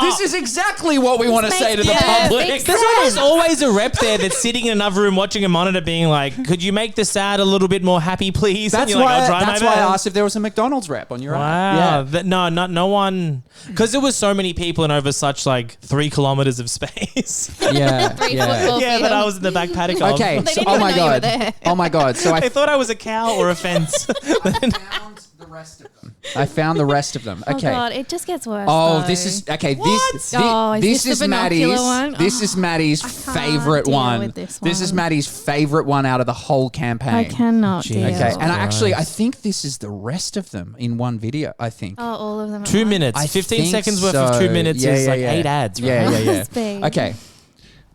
this is exactly what we want to say to the public. makes There's almost always a rep there that's sitting in another room watching a monitor being like, could you make this ad a little bit more happy, please? And That's you're like, why. I'll try That's my why I best. asked if there was a McDonald's rep on your Wow. ad. Yeah. No one. Because there was so many people and over such like 3 kilometers of space. Yeah. Three yeah. football Yeah, that field. I was in the back paddock of. Okay. They So, didn't oh even my know you were god. there. Oh my god. So They thought I was a cow or a fence. found the rest of them. I found the rest of them. Oh Okay. god, it just gets worse. Oh, though. this is okay. What? This Oh, is this this is the binocular Maddie's. one? This is Maddie's can't favorite deal one. with this is one. Maddie's favorite one out of the whole campaign. I cannot deal. Okay, and Christ. I think this is the rest of them in one video. I think. Oh, all of them. at 2 once. minutes. I 15 think seconds worth of 2 minutes Yeah, is yeah, like yeah. 8 ads. Right? Yeah, yeah, yeah. Must be. Okay.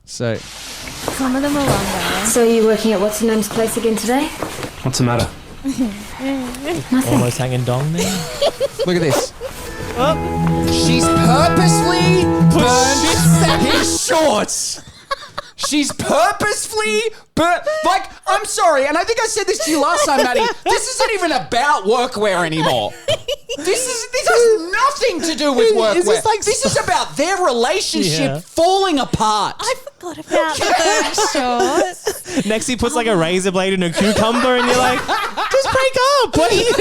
So Some of them are longer. So you're working at what's-her-name's place again today? What's the matter? Almost hanging dong there. look at this. She's purposely burned his shorts. She's purposefully like, I'm sorry, and I think I said this to you last time, Maddie. This isn't even about workwear anymore. This has nothing to do with workwear. Is this like this is about their relationship Yeah. falling apart. I forgot about the shorts. Next, he puts like a razor blade in a cucumber, and you're like, just break up. What are you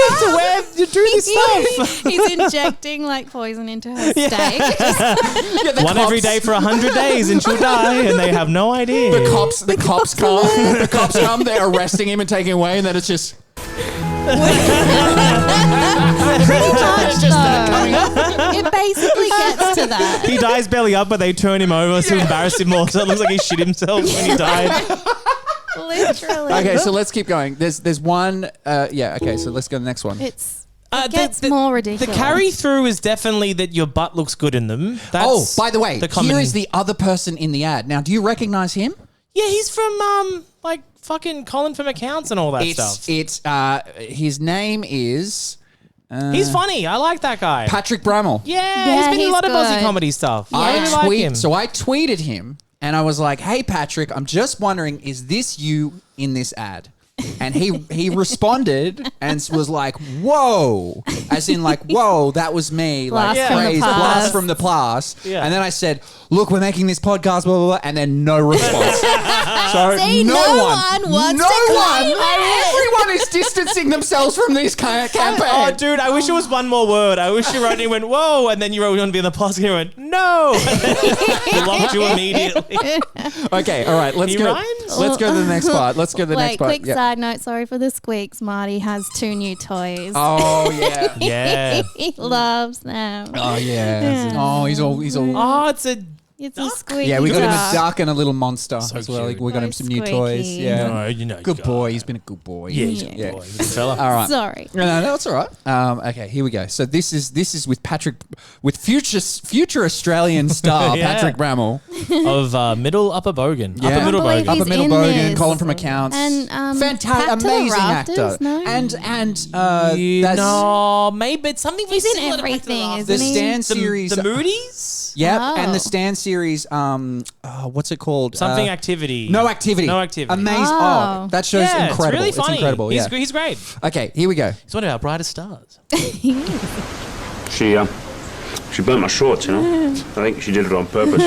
have to wear? You do this stuff. He's injecting like poison into her steak. Yeah, the One every day for 100 days, and she'll die, and they have no idea. The cops come. The cops come. They're arresting him and taking him away, and then it's just. Pretty much, It's just that coming though. It basically gets to that. He dies belly up, but they turn him over to embarrass him more, so it looks like he shit himself when he died. Literally. Okay, so let's keep going. There's one. Yeah. Okay, so let's go to the next one. It's It gets more ridiculous. The carry through is definitely that your butt looks good in them. That's by the way, common- here is the other person in the ad. Now, do you recognize him? Yeah, he's from like fucking Colin from Accounts and all that stuff. It's his name is He's funny. I like that guy. Patrick Brammall. Yeah, he's been in a lot of Aussie good. comedy stuff. Yeah. I really like him. So I tweeted him and I was like, "Hey Patrick, I'm just wondering, is this you in this ad?" And he responded and was like, "Whoa," as in like, "Whoa, that was me." Blast like from the praise, past. blast from the past. Yeah. And then I said, "Look, we're making this podcast, blah blah blah," and then no response. So See, no one wants to claim it. everyone is distancing themselves from this campaign. Oh, dude, I wish it was one more word. I wish you wrote and you went, "Whoa," and then you wrote, "You want to be in the podcast?" And you went, "No." He blocked you immediately. Okay, all right, let's He go. rhymes? Let's go to the next part. Let's go to the next Wait, part. quick Yeah. side note. Sorry for the squeaks. Marty has 2 new toys. Oh yeah. Yeah. He loves them. Oh yeah. Oh, he's all. Oh, it's a... It's a squeaky Yeah, we got him a duck. duck and a little monster So as well. cute. We got him So some new toys. squeaky. Yeah. No, you know. Good boy. He's been a good boy. Yeah, he's a Yeah. good boy. He's a good fella. All right. Sorry. No, that's all right. Okay, here we go. So this is with Patrick, with future Australian star Yeah. Patrick Brammall. Of Middle Upper Bogan. Yeah. Upper Middle I believe Bogan. he's Upper Middle in Bogan, this. Colin from Accounts, And, Pat to the amazing Rafters, actor, no? and that's No, maybe it's something He's in similar to Back to the everything, Rafters. the isn't he? Stan series. The Moody's? Yep, Oh. and the Stan series. What's it called? Something activity. No activity. No activity. Amazing. Oh. Oh, that show's Yeah, incredible. it's really funny. incredible. He's, Yeah. he's great. Okay, here we go. He's one of our brightest stars. She burnt my shorts, you know. I think she did it on purpose.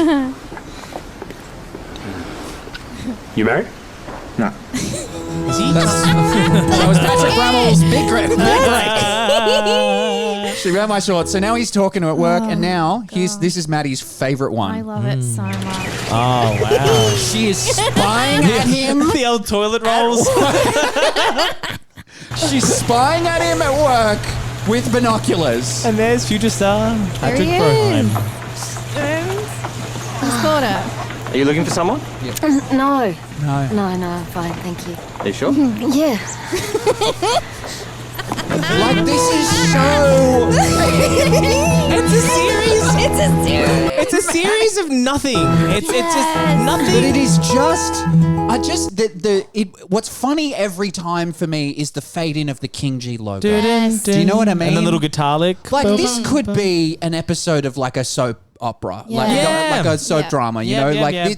You married? No. Is he? That was Patrick Brammall's big break. She ran my shorts. So now he's talking to her at work, and now this is Maddie's favorite I one. love it so much. Oh, wow. She is spying at him. The old toilet rolls. She's spying at him at work with binoculars. And there's future star There he is. Who's caught her? Are you looking for someone? No. No. No, I'm fine, thank you. Are you sure? Yeah. Like this is so. It's a series. It's a series. It's a series of nothing. It's just But nothing. it is just. What's funny every time for me is the fade in of the King G logo. Yes. Do you know what I mean? And the little guitar lick. Like this could be an episode of like a soap opera, Yeah. like a soap Yeah. drama. You Yeah, know, yeah, like yeah.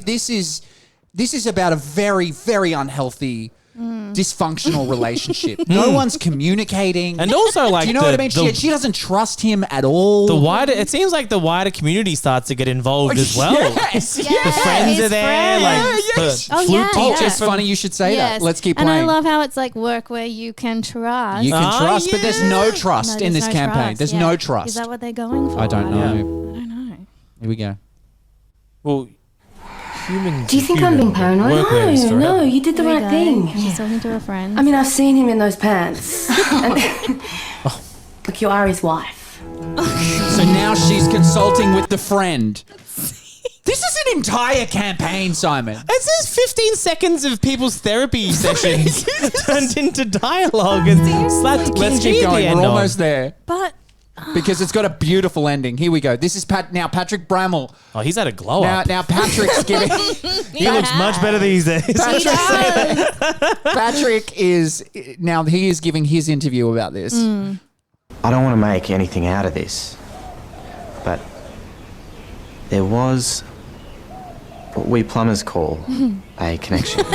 This is about a very, very unhealthy, dysfunctional relationship. No one's communicating, And also, like, do you know what I mean? She doesn't trust him at all. the wider, it seems like the wider community starts to get involved as well. Yes, Yeah. The friends his are there, friends. like yes. the Oh, flute yeah, teacher. yeah. It's funny you should say Yes. that. Let's keep and playing. I love how it's like work where you can trust. You can Ah, trust, but there's no trust No, in there's this no campaign. trust, There's yeah. no trust. Is that what they're going for? I don't know. I don't know. Here we go. Well, human. Do you think I'm being paranoid? Workwear is No, forever. you did the There you right go. thing. She's talking to her friend. I mean, I've seen him in those pants. And look, you are his wife. So now she's consulting with the friend. This is an entire campaign, Simon. It says 15 seconds of people's therapy sessions turned into dialogue and let's Let's keep keep going. The end We're on. almost there. but Because it's got a beautiful ending. Here we go. This is Patrick Brammall. Oh, he's had a glow up. Now Patrick's giving. He looks much better these days. Patrick is now he is giving his interview about this. I don't want to make anything out of this, but there was what we plumbers call a connection. Is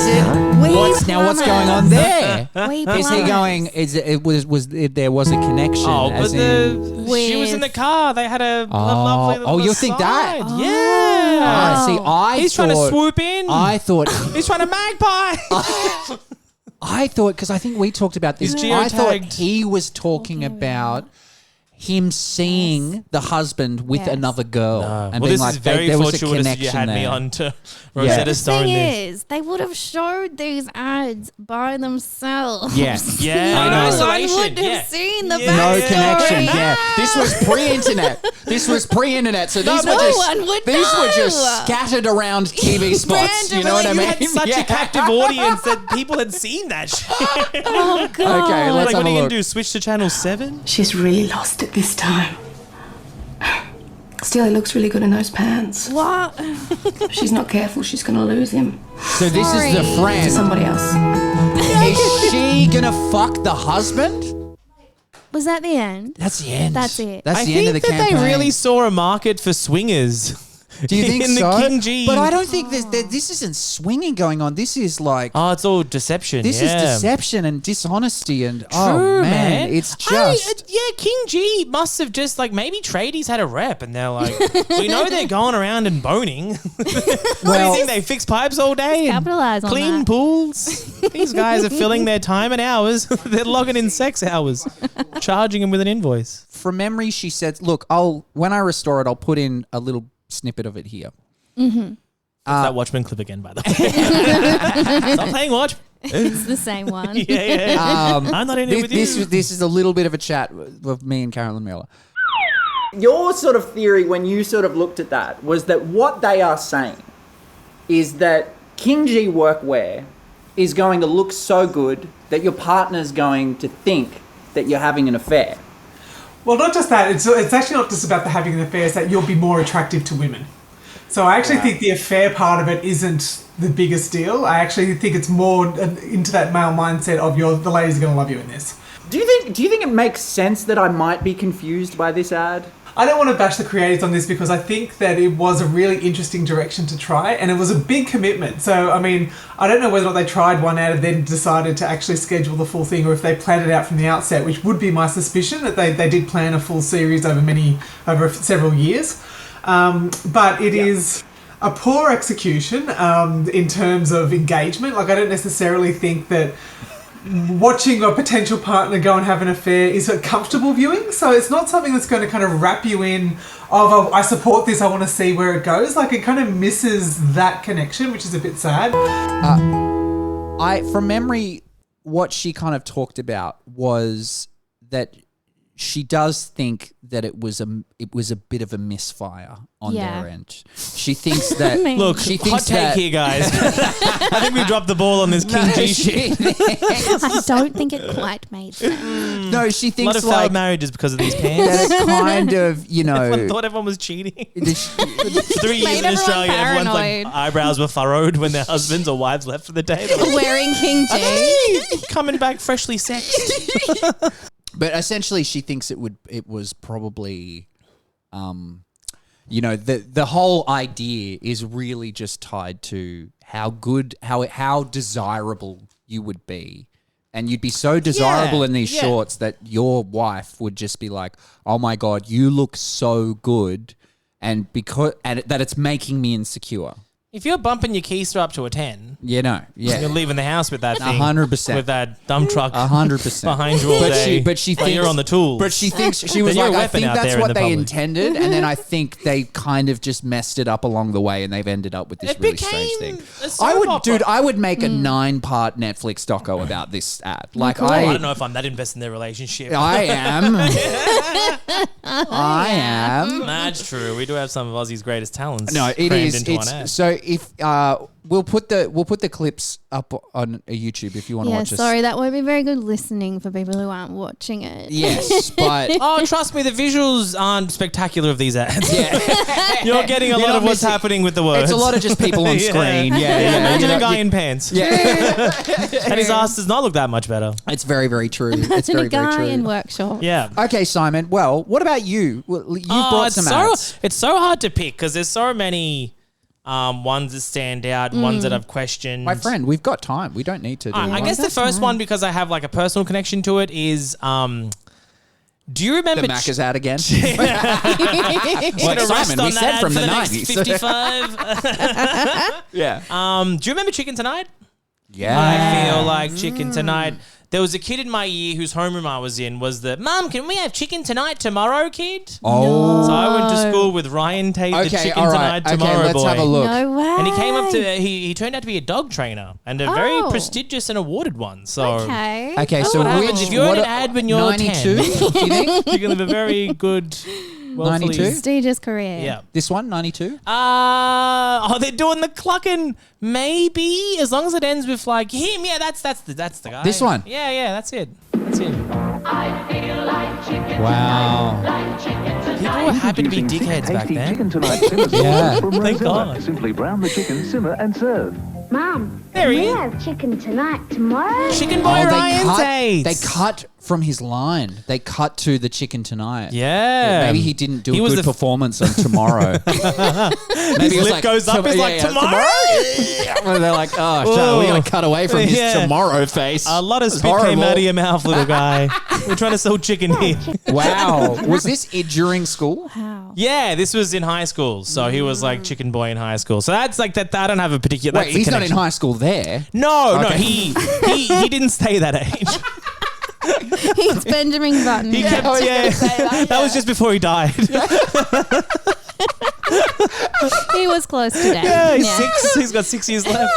it? What's going on there? Is he going? There was a connection? Oh, but as in, she was in the car. They had a lovely little you think that? aside. Yeah. see, He's trying to swoop in. I thought. He's trying to magpie. I thought because I think we talked about this. He's I thought geotagged. he was talking about him seeing the husband with Yes. another girl. No. And Well, being this like, is very there was a fortuitous that you connection had me there. on to Rosetta The Stone. thing this. is, they would have showed these ads by themselves. Yes. Yeah, I in know. isolation. One would have Yeah. seen the Yeah. No backstory. connection. Yeah, this was pre-internet. So these were no just one would these were just know. scattered around TV spots. You know what I Randomly. mean? You had such Yeah. a captive audience that people had seen that shit. Oh, God. Okay, let's Like, have what a are you look. going to do? Switch to channel 7? She's really lost it this time. Still, he looks really good in those pants. What? If she's not careful, she's going to lose him So this is the to friend. somebody else. Is she gonna fuck the husband? Was that the end? That's the end. That's it. That's I the end think of the that campaign. they really saw a market for swingers. Do you think in so? the King G. But I don't think this isn't swinging going on. This is like Oh, it's all deception. this yeah. is deception and dishonesty and True, oh man, man. it's just King G must have just like maybe tradies had a rep and they're like, we know they're going around and boning. What do you well. think they fix pipes all day? and Capitalize on clean that. pools. These guys are filling their time and hours. They're logging in sex hours, charging them with an invoice. From memory, she said, "Look, when I restore it, I'll put in a little snippet of it here." It's that Watchmen clip again, by the way. Stop playing Watch. It's the same one. Yeah. I'm not in it with you. This is a little bit of a chat with me and Carolyn Miller. Your sort of theory when you sort of looked at that was that what they are saying is that King G workwear is going to look so good that your partner's going to think that you're having an affair. Well, not just that. It's actually not just about the having an affair. It's that you'll be more attractive to women. So I actually think the affair part of it isn't the biggest deal. I actually think it's more into that male mindset of the ladies are going to love you in this. Do you think it makes sense that I might be confused by this ad? I don't want to bash the creators on this because I think that it was a really interesting direction to try and it was a big commitment. So, I mean, I don't know whether or not they tried one ad and then decided to actually schedule the full thing or if they planned it out from the outset, which would be my suspicion that they did plan a full series over several years. But it is a poor execution in terms of engagement. Like, I don't necessarily think that watching a potential partner go and have an affair is a comfortable viewing. So it's not something that's going to kind of wrap you in of, I support this, I want to see where it goes. Like, it kind of misses that connection, which is a bit sad. From memory, what she kind of talked about was that she does think that it was a bit of a misfire on their end. She thinks that Look, she hot thinks take that, here, guys. I think we dropped the ball on this King G shit. I don't think it quite made sense. No, she A lot thinks of failed like marriages because of these that pants. it kind of, Everyone thought everyone was cheating. 3 years Made in Australia, everyone everyone's like paranoid. eyebrows were furrowed when their husbands or wives left for the day. They're like, Wearing King G. coming back freshly sexed. But essentially, she thinks it was probably, the whole idea is really just tied to how desirable you would be, and you'd be so desirable in these shorts that your wife would just be like, "Oh my god, you look so good," and that it's making me insecure. If you're bumping your keister up to a 10, You're leaving the house with that thing. 100%. With that dump truck 100% behind you all day. But she thinks you're on the tools. But she thinks she was Then you're like, a I weapon think out that's there in what the they public. intended, and then I think they kind of just messed it up along the way, and they've ended up with this It really became strange thing. a soap opera. I would make a 9-part Netflix doco about this ad. Like I don't know if I'm that invested in their relationship. I am. I am. That's true. We do have some of Aussie's greatest talents. No, it crammed is. into one It's ad. so if we'll put the clips up on YouTube if you want to Yeah, watch us. sorry, that won't be very good listening for people who aren't watching it. Yes, but Oh, trust me, the visuals aren't spectacular of these ads. yeah. You're getting a You're lot not of what's missing- happening with the words. It's a lot of just people on screen. Yeah, Imagine you a know, guy in pants. Yeah. And his ass does not look that much better. It's very, very true. It's Imagine very, a guy very in true. workshop. Yeah. Okay, Simon. Well, what about you? Well, you brought some ads. It's so hard to pick because there's so many ones that stand out, ones that I've questioned. My friend, we've got time. We don't need to do I one. guess the first one, because I have like a personal connection to it, is do you remember The Macca's ad again. What, Simon, we said from the 90s. 55. Yeah. Do you remember Chicken Tonight? Yeah. I feel like Chicken Tonight. there was a kid in my year whose homeroom I was in was the, Mum, can we have chicken tonight tomorrow kid? Oh. So I went to school with Ryan Tate, the chicken tonight tomorrow let's boy. have a look. No way. And he came up to, he turned out to be a dog trainer and a very prestigious and awarded one. So Okay. So what happens if you're in an ad when you're 92? 10? Do you think? You're going to have a very good... 92? Prestigious career. Yeah. This one, 92? They're doing the clucking. Maybe as long as it ends with like him. Yeah, that's the guy. This one? Yeah, that's it. That's him. Wow. People were happy to be dickheads back then. Chicken tonight, simmer Yeah. from Thank Rosella. God. Simply brown the chicken, simmer and serve. Mum, There he we is. have chicken tonight tomorrow. Chicken boy Ryan cut, Tate. they cut from his line. They cut to the chicken tonight. Yeah. Maybe he didn't do He a was good the- performance on tomorrow. Maybe His lip goes up. He's like, tomorrow? Well, they're like, oh, shit, we got to cut away from his Yeah. tomorrow face. A lot of It's spit came horrible. out of your mouth, little guy. We're trying to sell chicken here. Wow. Was this during school? Wow. Yeah, this was in high school. So he was like chicken boy in high school. So that's like that. I don't have a particular. Wait, that's the he's not in connection. high school there. No, Okay. he didn't stay that age. He's Benjamin Button. He kept, that was just before he died. He was close to death. Yeah, he's 6. He's got 6 years left.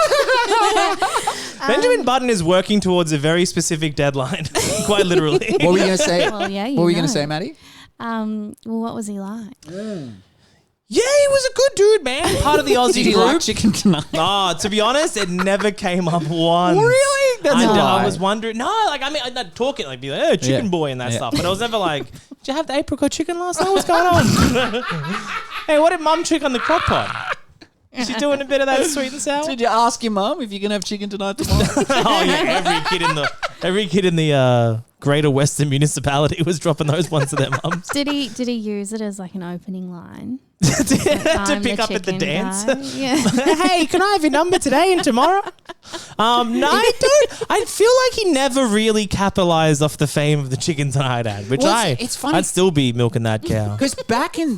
Benjamin Button is working towards a very specific deadline, quite literally. What were you going to say? Well, yeah, what were you going know. to say, Maddie? Well, what was he like? Yeah, he was a good dude, man. Part of the Aussie Did he group. like chicken tonight? Oh, to be honest, it never came up once. Really? That's a lie. I was wondering. No, like I mean, I'd talk it like be like, "Oh, chicken boy" and that stuff, but I was never like, "Did you have the apricot chicken last night? What's going on?" Hey, what did Mum trick on the crock pot? Is she doing a bit of that sweet and sour? Did you ask your mum if you're going to have chicken tonight tomorrow? Oh yeah, every kid in the Greater Western municipality was dropping those ones to their mums Did he use it as like an opening line? to pick up at the chicken dance. guy. Yeah. Hey, can I have your number today and tomorrow? No, I don't. I feel like he never really capitalized off the fame of the chicken tonight ad, which Well, it's funny. I'd still be milking that cow. Because back in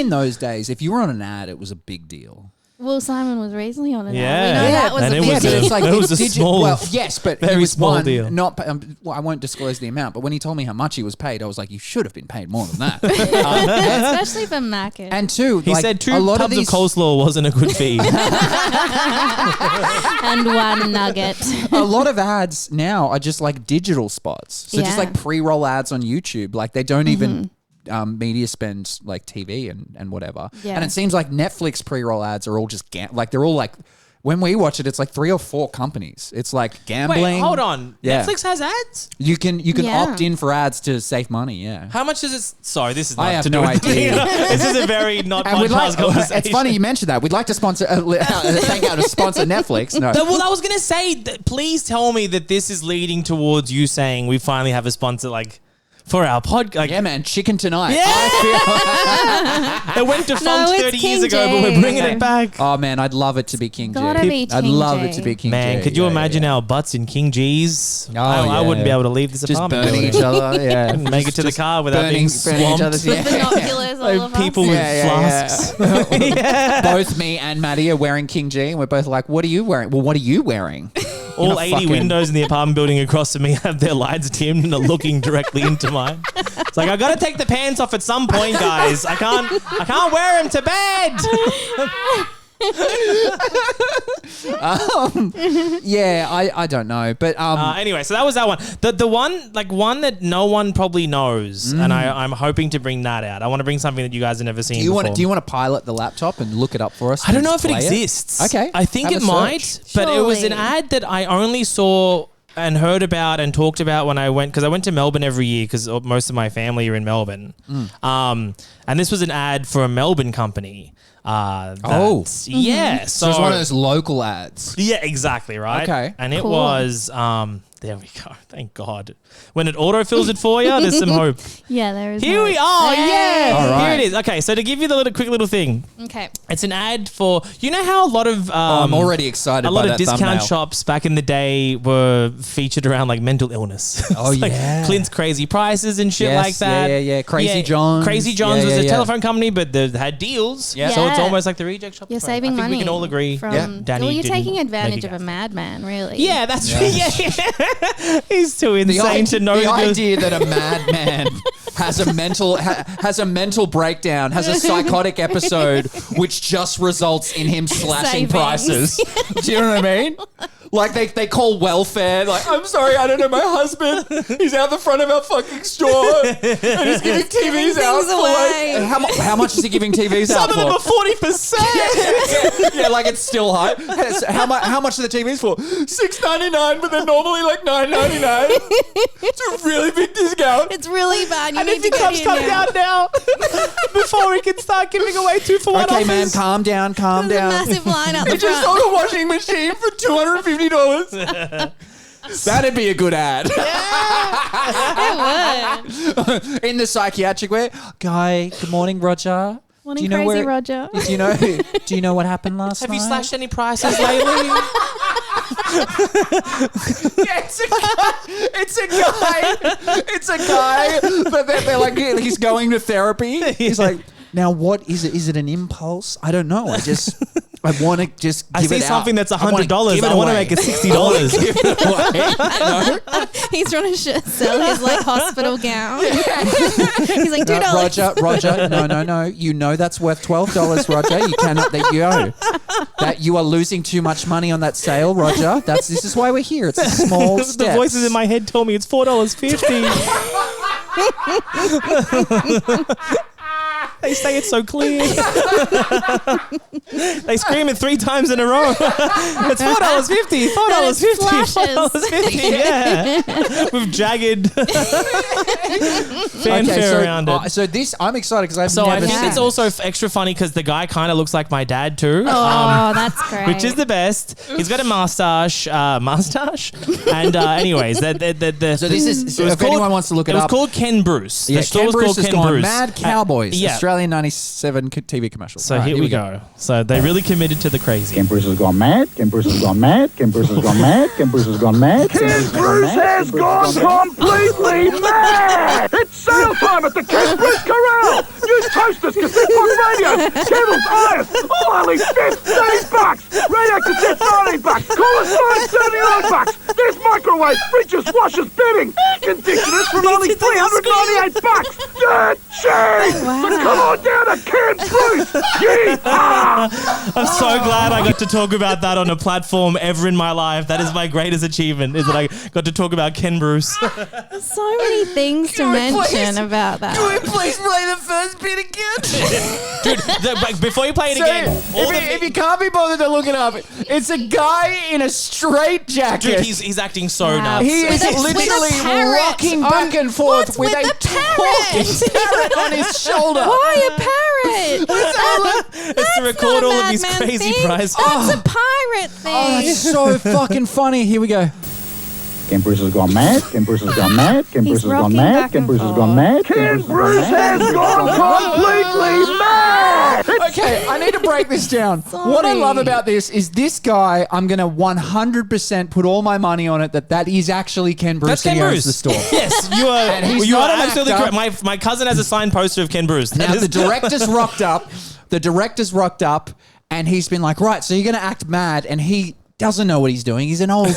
those days, if you were on an ad, it was a big deal. Well, Simon was recently on it. Yeah. We know that was And a it big was deal. a- It's like It was a small- well, yes, but very he was small one, deal. Not, well, I won't disclose the amount, but when he told me how much he was paid, I was like, you should have been paid more than that. Especially for Macca. And two, He like, said 2 a lot tubs of coleslaw wasn't a good fee. and one nugget. a lot of ads now are just like digital spots. So just Yeah. like pre-roll ads on YouTube. Like they don't even media spend like TV and whatever. Yeah. And it seems like Netflix pre-roll ads are all just like they're all like when we watch it, it's like 3 or 4 companies. It's like gambling. Wait, hold on. Yeah. Netflix has ads? You can Yeah. opt in for ads to save money. Yeah. How much is it? Sorry, this is not I have to no do with idea. This is a very not And we'd podcast like, conversation. it's funny you mentioned that. We'd like to sponsor, thank out to sponsor Netflix. No. Well, I was going to say, please tell me that this is leading towards you saying we finally have a sponsor like for our podcast. Like, Yeah, man, chicken tonight. Yeah. I it went defunct it's 30 years King ago, but we're James. bringing it back. feel, oh man, I'd love it to be King J. Gotta be I'd King love J. it to be King Man, J. could you Yeah, imagine yeah. our butts in King G's? Oh, I wouldn't yeah. be able to leave this Just apartment burning building. each other? Yeah. Couldn't make it to the car without being burning each other's. swamped. Yeah. Binoculars, all Like of us. people with flasks. Both me and Maddie are wearing King G, and we're both like, "What are you wearing?" Well, what are you wearing? All 80 windows in the apartment building across from me have their lights dimmed and are looking directly into mine. It's like I got to take the pants off at some point, guys. I can't wear them to bed. Yeah, I don't know, but Anyway, so that was that one. The one that no one probably knows, and I'm hoping to bring that out. I want to bring something that you guys have never seen. do you before. want to pilot the laptop and look it up for us? I don't and know if it play exists. Okay, I think have it a might, search. but it was an Surely. ad that I only saw and heard about and talked about when I went, because I went to Melbourne every year because most of my family are in Melbourne. And this was an ad for a Melbourne company. Yeah. So So it's one of those local ads. Yeah, exactly, right? Okay. And it Cool. was, there we go. Thank God. When it autofills it for you, there's some hope. Yeah, there is. Here no- we are. Hey. Yeah. All right. Here it is. Okay, so to give you the quick little thing. Okay. It's an ad for, you know how a lot of I'm already excited. a lot by of that discount thumbnail. shops back in the day were featured around like mental illness. Oh, It's like yeah. Clint's Crazy Prices and shit Yes, like that. yeah. Crazy John's. Crazy John's Yeah, was yeah, a yeah. telephone company, but they had deals. Yeah. So it's almost like the reject shop. You're thing. saving I think money. we can all agree. From, Danny well, you're didn't taking make advantage a of a gaffe. madman, really. Yeah, that's yeah. He's too insane to know. The idea that a madman has a mental breakdown, has a psychotic episode, which just results in him slashing Savings. prices. Do you know what I mean? Like they call welfare. Like, I'm sorry, I don't know my husband. He's out the front of our fucking store and he's giving TVs out for away. like how much is he giving TVs out for? Some of them are 40%. Yeah, like it's still high. How much are the TVs for? $6.99, but they're normally like $9.99. It's a really big discount. It's really bad. You And need if to it get comes in coming now. out now, before we can start giving away 2-for-1 Okay, offers. man, calm down. There's a massive line out I the just front. sold a washing machine for $250. That'd be a good ad. It would. In the psychiatric way. Guy, good morning, Roger. Morning, crazy Roger. Do you know what happened last night? Have you slashed any prices lately? Yeah, it's a guy. But they're like, he's going to therapy. He's like, now what is it? Is it an impulse? I don't know. I want to just give I see it out. something that's $100. I want to make it $60. He's trying to sell his like hospital gown. He's like $2. Roger, no. You know that's worth $12, Roger. You cannot. That you are losing too much money on that sale, Roger. This is why we're here. It's a small The step. voices in my head told me it's $4.50. They say it's so clear. They scream it 3 times in a row. It's $4.50. $4.50. Yeah, with jagged fanfare around it. So this, I'm excited because I've So never I think seen it's also extra funny because the guy kind of looks like my dad too. Oh, that's great. Which is the best. He's got a mustache. And anyways, So this is, if anyone wants to look it was up. called Ken Bruce. Yeah, The store Ken was Bruce called has Ken gone Bruce. Mad Cowboys. Yeah. Australian 97 TV commercial. So All right, here we go. So they really committed to the crazy. Ken Bruce has gone mad. Ken Bruce has gone mad. Ken Bruce has gone mad. Ken Bruce has gone mad. Ken Bruce has gone completely mad! It's sale time at the Ken Bruce Corral! Use toasters, cassette box radios, kettles, irons, all only $15! Radio cassettes, $19! Coolers, $79! There's microwaves, fridges, washers, bedding, air conditioners from only $398! Dirt cheap! So come on down to Ken Bruce! Yeehaw! I'm so glad I got to talk about that on a platform ever in my life. That is my greatest achievement, is that I got to talk about Ken Bruce. So many things to mention about that. Can we please play the first bit again? Dude, before you play it again, If you can't be bothered to look it up, it's a guy in a straight jacket. dude, he's acting so nuts. He is literally rocking back and forth with a talking parrot on his shoulder. Why a parrot? It's to record all of his crazy prize. That's a pirate thing. Oh, that's so fucking funny. Here we go. Ken Bruce has gone mad. Ken Bruce has gone mad. Ken Bruce has gone mad. Ken Bruce has gone mad. Ken Bruce has gone completely mad! Okay, I need to break this down. What I love about this is this guy, I'm going to 100% put all my money on it that is actually Ken Bruce. That's Ken and he owns Bruce. the store. Yes, you are. And he's you not are an absolutely actor. correct. My cousin has a signed poster of Ken Bruce. Now, the director's rocked up. The director's rocked up, and he's been like, right, so you're going to act mad, and he doesn't know what he's doing. He's an old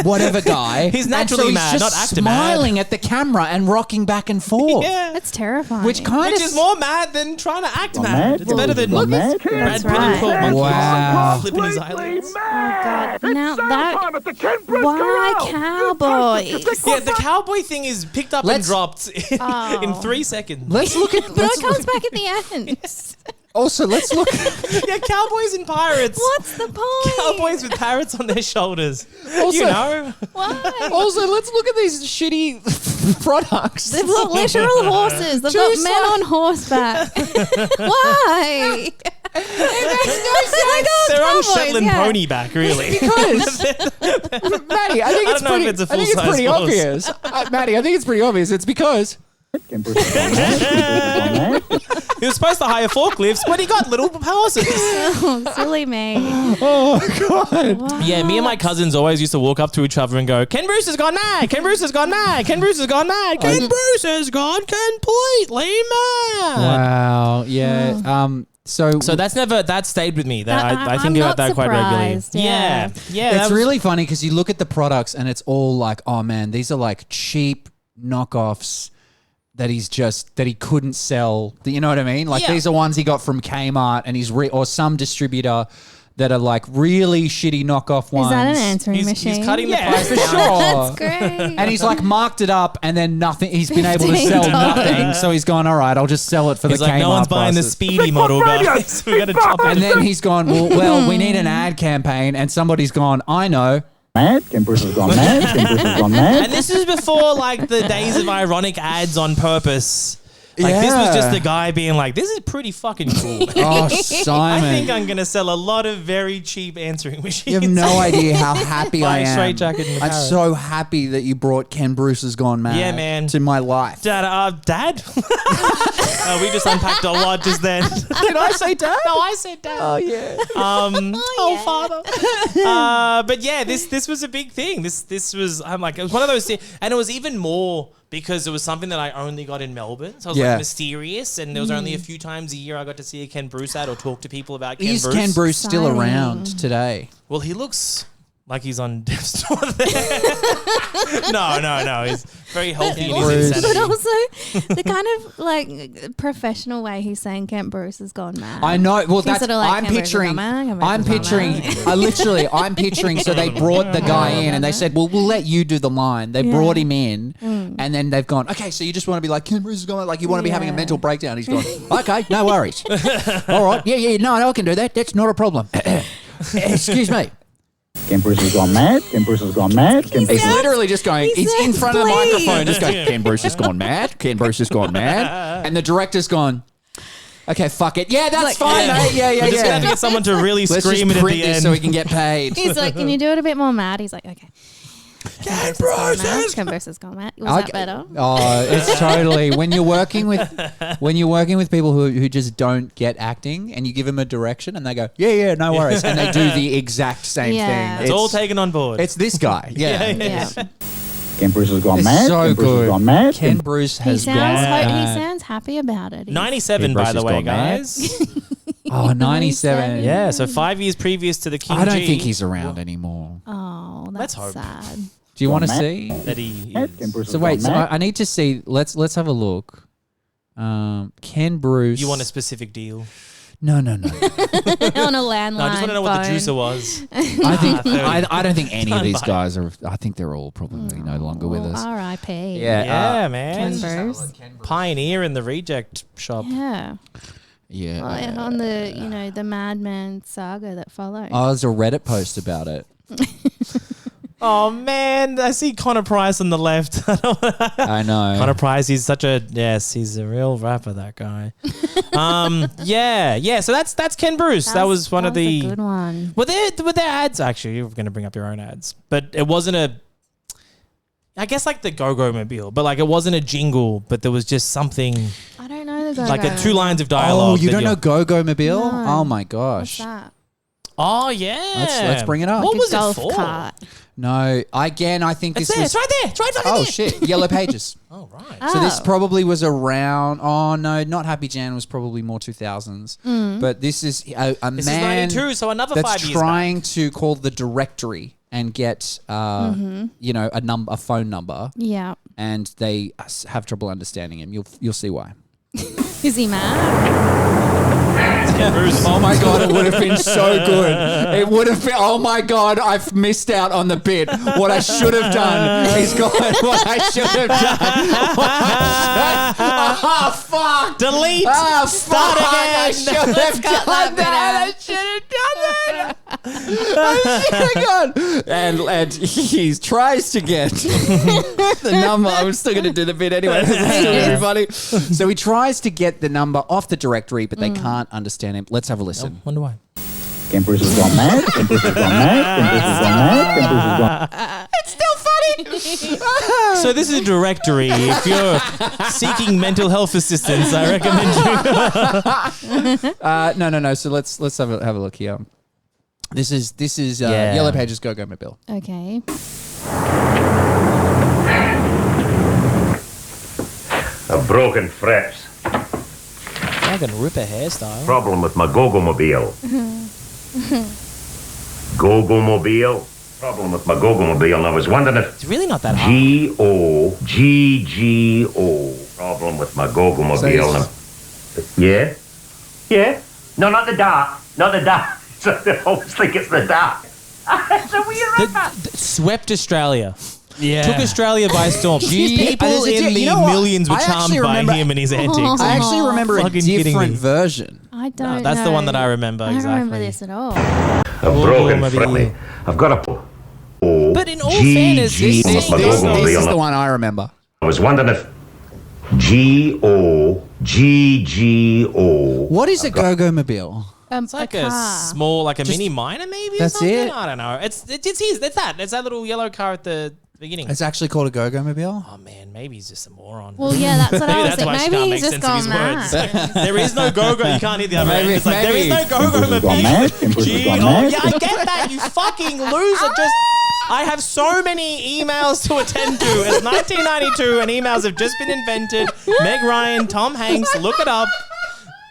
whatever guy. He's And naturally so he's mad, just not actor mad. smiling at the camera and rocking back and forth. Yeah. That's terrifying. Which is more mad than trying to act mad. mad. It's better than Look, Brad That's Pitt right. and 12 monkeys. Wow. Flipping his eyelids. Oh God! Now Sale that time at the Ken Bruce why Corral! cowboys? Yeah, the cowboy thing is picked up and Let's- dropped in 3 seconds. Let's look at... But it comes back at the end. Also, let's look... Yeah, cowboys and pirates. What's the point? Cowboys with parrots on their shoulders. Also- you know? Why? Also, let's look at these shitty products. They've got literal horses. They've got men on horseback. Why? It makes no sense. They're on cowboys, Shetland yeah. pony back, really. Because, Maddie, I think I it's don't know if pretty, it's a I think it's full-size pretty horse. obvious. Maddie, I think it's pretty obvious. It's because... Ken Bruce has gone mad. Ken Bruce has gone mad. He was supposed to hire forklifts, but he got little horses. Oh, silly me. Oh, God. Yeah, me and my cousins always used to walk up to each other and go, Ken Bruce has gone mad. Ken Bruce has gone mad. Ken Bruce has gone mad. Ken Bruce has gone completely mad. Wow. Yeah. So that stayed with me. I think I'm about not that quite regularly. surprised, yeah. Yeah. It's really funny because you look at the products and it's all like, oh man, these are like cheap knockoffs that he couldn't sell. You know what I mean? Like these are ones he got from Kmart and or some distributor that are like really shitty knockoff ones. Is that an answering machine? He's cutting the price for down. sure. That's great. And he's like marked it up and then nothing. He's been able to sell $15. nothing. So he's gone, all right, I'll just sell it for He's the like, Kmart no one's buying the prices. speedy model, guys. We got to jump And then he's gone, well, we need an ad campaign. And somebody's gone, I know. Mad? Ken Bruce has gone mad. Ken Bruce has gone mad. And this is before like the days of ironic ads on purpose. Like this was just the guy being like, this is pretty fucking cool. Oh, Simon. I think I'm going to sell a lot of very cheap answering machines. You have no idea how happy I am. Straight jacket and I'm carrot. so happy that you brought Ken Bruce Has Gone Mad Yeah, man. to my life. Dad? We just unpacked a lot just then. Did I say dad? No, I said dad. Oh, yeah. Father. But yeah, this was a big thing. This was, I'm like, it was one of those things. And it was even more because it was something that I only got in Melbourne. So it was like mysterious. And there was only a few times a year I got to see a Ken Bruce ad or talk to people about Ken Bruce. Is Ken Bruce still around today? Well, he looks like he's on death's door there. No. He's very healthy in his insanity. But also, the kind of like professional way he's saying Kent Bruce has gone mad. I know. Well, He's that's sort of like, I'm Kent Bruce has picturing. gone mad, Kent Bruce I'm has gone picturing. mad. I'm picturing. So they brought the guy in and they said, "Well, we'll let you do the line." They brought him in, and then they've gone, "Okay, so you just want to be like Ken Bruce has gone, like you want to be having a mental breakdown." He's gone, "Okay, no worries. All right, yeah, no, I can do that. That's not a problem." Excuse me. Ken Bruce has gone mad. Ken Bruce has gone mad. Ken Bruce He's has literally just going, he's in front of the please. microphone, just going, Ken Bruce has gone mad. Ken Bruce has gone mad. And the director's gone, okay, fuck it. Yeah, that's fine, mate. Yeah. We're just going to have to get someone to really Let's scream just it at print the this end. so we can get paid. He's like, can you do it a bit more mad? He's like, okay. Ken Bruce has gone mad. Was that better? Oh, it's totally when you're working with people who just don't get acting, and you give them a direction, and they go, yeah, no worries, and they do the exact same thing. It's all taken on board. It's this guy. Yeah. Ken Bruce has gone It's mad. so Ken Bruce good. has gone mad. Ken Bruce has He gone. sounds happy about it. 97, Ken Bruce by the has way, gone mad. guys. Oh, 97. Yeah, so 5 years previous to the King I don't G. think he's around anymore. Oh, Let's that's hope. sad. Do you want to Mad? see? That he Ken is. Bruce So has wait, gone mad. I need to see. Let's have a look. Ken Bruce. You want a specific deal? No. On a landline. No, I just want to know what the phone. juicer was. I think 30. I don't think any of these Done by- guys are. I think they're all probably no longer with us. R.I.P. Yeah, Yeah, man. Ken Bruce. Pioneer in the reject shop. Yeah. Yeah. Well, on the the Madman saga that followed. Oh, there's a Reddit post about it. Oh, man. I see Connor Price on the left. I know. Connor Price, he's a real rapper, that guy. Yeah. So that's Ken Bruce. That was one of the a good one. Were there ads? Actually, you were going to bring up your own ads, but it wasn't I guess like the Go-Go Mobile, but like it wasn't a jingle, but there was just something I don't know the like Go-Go. 2 lines of dialogue. Oh, you that don't know Go-Go Mobile? No. Oh my What's gosh. that? Oh yeah. Let's bring it up. What Like a was it golf for? cart. No, I think It's this there. was. It's right there. It's right fucking Oh there. shit! Yellow Pages. Oh right. So this Oh. probably was around. Oh no, not Happy Jan was probably more 2000s. But this is a This man is 92, so another that's 5 years trying to call the directory and get a phone number, Yeah. and they have trouble understanding him. You'll see why. Is he mad? Bruce. Oh my god, it would have been so good. It would have been. Oh my god, I've missed out on the bit. What I should have done is gone. What I should have done. Oh fuck! Delete. Oh Start fuck! again. I should have done that. I should have done that. And he tries to get the number. I'm still going to do the bit anyway because it's still really funny. So he tries to get the number off the directory, but they can't understand him. Let's have a listen. Wonder why. Ken Bruce has gone mad. Ken Bruce has gone mad. Ken Bruce has gone mad. Ken Bruce has gone. It's still funny. So this is a directory. If you're seeking mental health assistance, I recommend you. No. So let's have a look here. This is Yeah. Yellow Pages Go-Go Mobile. Okay. A broken fraps. Dragon Ripper hairstyle. Problem with my Gogomobile. Gogomobile. Problem with my Gogomobile, and I was wondering if... It's really not that hard. G-O-G-G-O. Problem with my Gogomobile. Yeah? Yeah? No, not the dark. Not the dark. I always think it's the dark. It's a weird ripper. Swept Australia. Yeah. Took Australia by storm. People in the millions were charmed by him and his antics. I actually remember a Fucking kidding me. different version. I don't know. That's the one that I remember, I don't exactly. remember this at all. A broken friendly. I've got a... But in all fairness, This is the one I remember. I was wondering if G-O-G-G-O. What is a Go-Go-mobile? It's like a small, like a mini miner maybe or That's something? it? I don't know. It's that little yellow car at the beginning. It's actually called a Go-Go-mobile? Oh man, maybe he's just a moron. Well, yeah, that's what I was that's why thinking. she can't Maybe make he's just sense of his gone words. mad. There is no go-go. You can't hear the other end. It's like, there is no Emperor's gone go-go. mad. Emperor's gone mad. Yeah, I get that, you fucking loser. Just, I have so many emails to attend to. It's 1992 and emails have just been invented. Meg Ryan, Tom Hanks, look it up.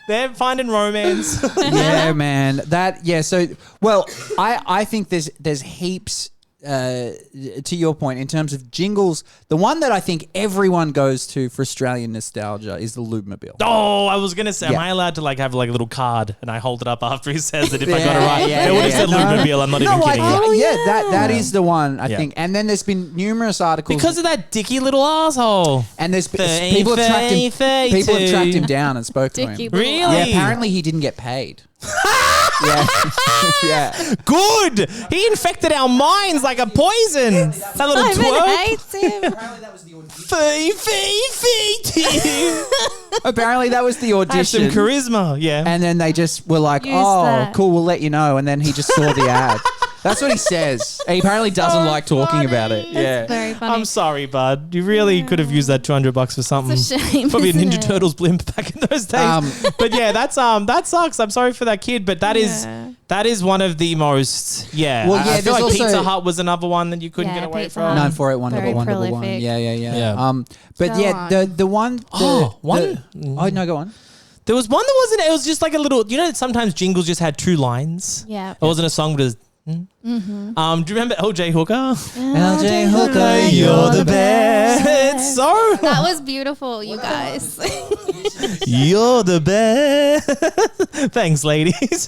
They're finding romance. Yeah, man. So, well, I think there's heaps, to your point, in terms of jingles. The one that I think everyone goes to for Australian nostalgia is the Lube-mobile. Oh, I was going to say, am I allowed to have a little card and I hold it up after he says it if I got it right? They would have said Lube-mobile, I'm not even kidding you. That is the one, I think. And then there's been numerous articles. Because of that dicky little asshole. And there's people have tracked him down and spoke to him. Really? Yeah, apparently he didn't get paid. Yeah. Good. He infected our minds like a poison. That little Simon twerp. hates him. Apparently that was the audition. Have some charisma, yeah. And then they just were like, Use "Oh, that. cool, we'll let you know." And then he just saw the ad. That's what he says. He apparently doesn't like talking about it. Yeah. Very funny. I'm sorry, bud. You really could have used that $200 for something. It's a shame, Probably a isn't Ninja it? Turtles blimp back in those days. But yeah, that sucks. I'm sorry for that kid, but that is one of the most Well, yeah, I feel there's like Pizza also- Hut was another one that you couldn't Yeah, get away Pizza from. Hut. 9481111. Yeah. Yeah. But Go yeah, on. the one. One? Oh no, go on. There was one that wasn't. It was just like a little. You know, sometimes jingles just had two lines. Yeah. It wasn't a song, but it was. Mm-hmm. Do you remember LJ Hooker? LJ Hooker, you're the best. It's so. That was beautiful, you guys. You're the best. Thanks, ladies.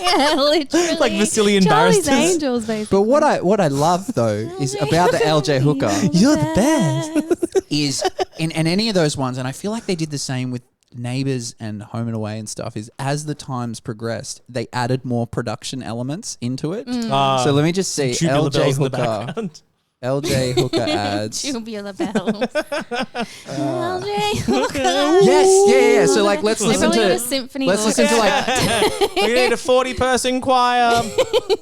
Yeah, literally. Like Vasilian Charlie's barristers. Angels, basically. But what I love though is about the LJ Hooker. You're the best. Is in any of those ones, and I feel like they did the same with Neighbours and Home and Away and stuff, is as the times progressed, they added more production elements into it. So let me just see. Tubular bells in the LJ Hooker. background. LJ Hooker ads. Tubular bells. LJ Hooker. Yes, yeah. So like, let's They listen probably got a to. symphony Let's listen to like. We need a 40-person choir.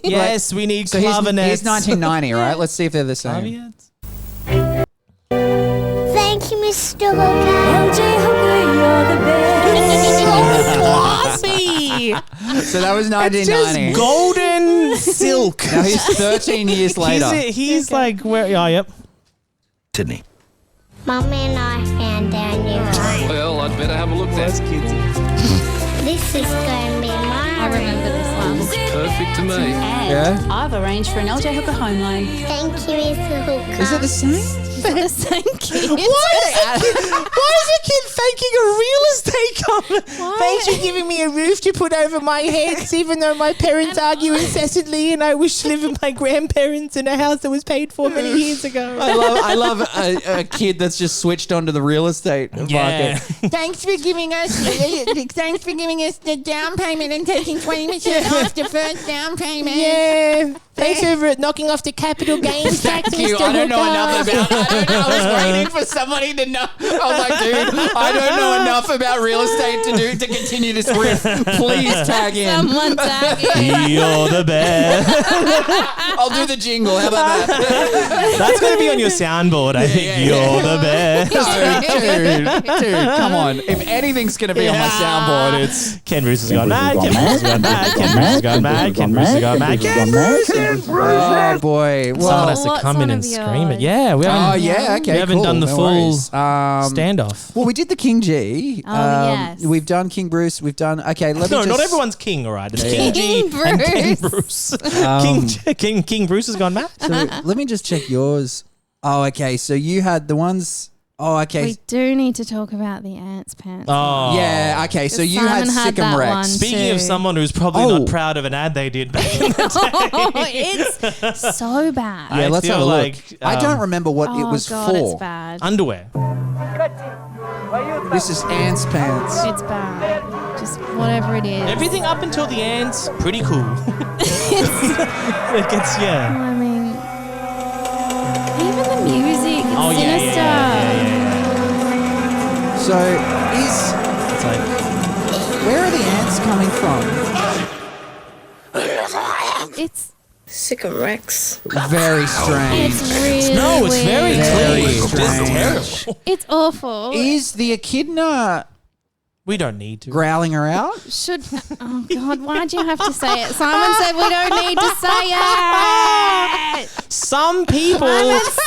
Yes, we need So here's clavinets. 1990, right? Let's see if they're the same. Thank you, Mr. Hooker. LJ Hooker, you're the best. Classy. So that was It's 1990. just golden silk. Now he's 13 years later. He's like, where? Oh, yep. Sydney. Mummy and I found our new home. Well, I'd better have a look then. This is going to be my I remember this one. Perfect to me. Yeah. I've arranged for an LJ Hooker home loan. Thank you, Mr. Hooker. Is it the same? Is it the same kid? Why is a kid thanking a real estate company? Thanks for giving me a roof to put over my head, even though my parents argue incessantly and I wish to live with my grandparents in a house that was paid for many years ago. I love a kid that's just switched onto the real estate market. Thanks for giving us the down payment and taking 20% off the first down payment. Yeah. Thanks for knocking off the capital gains tax, Thank you. Mr. I don't know Hooker. enough about. I was waiting for somebody to know. I was like, dude, I don't know enough about real estate to continue this riff. Please tag in. Someone tag in. You're the best. I'll do the jingle. How about that? That's going to be on your soundboard. I think you're the best. Dude, come on. If anything's going to be on my soundboard, it's Ken Bruce has gone mad. Ken Bruce has gone mad. Ken Bruce has gone mad. Ken Bruce has gone mad. Ken Bruce. Oh boy. Someone Well, has to what's come in one and of scream it. yours? Yeah, we haven't. oh yeah, okay. We haven't cool, done the no full worries. standoff. Well, we did the King G. Yes. We've done King Bruce. We've done. Okay, let me No, just. not everyone's king, all right. It's Yeah. King G and King Bruce. Bruce. King Bruce has gone mad. So let me just check yours. Oh, okay. So you had the ones. Oh, okay. We do need to talk about the ants pants. Oh. Yeah. Okay. So you Simon had had Sick 'em that Rex. one. Speaking of too. someone who's probably Oh. not proud of an ad they did back in the It's so bad. Yeah, I let's feel have a look. like, I don't remember what it was God, for. it's bad. underwear. This is Ants Pants. It's bad. Just whatever it is. Everything up until the ants, pretty cool. It gets, yeah. I mean, even the music, it's Oh, yeah, sinister. So It's like, where are the ants coming from? It's Sick of Rex. Very strange. it's really no, it's very weird. Very clean. It's strange. terrible. It's awful. Is the echidna We don't need to. growling her out? Should oh god, why'd you have to say it? Simon said we don't need to say it. Some people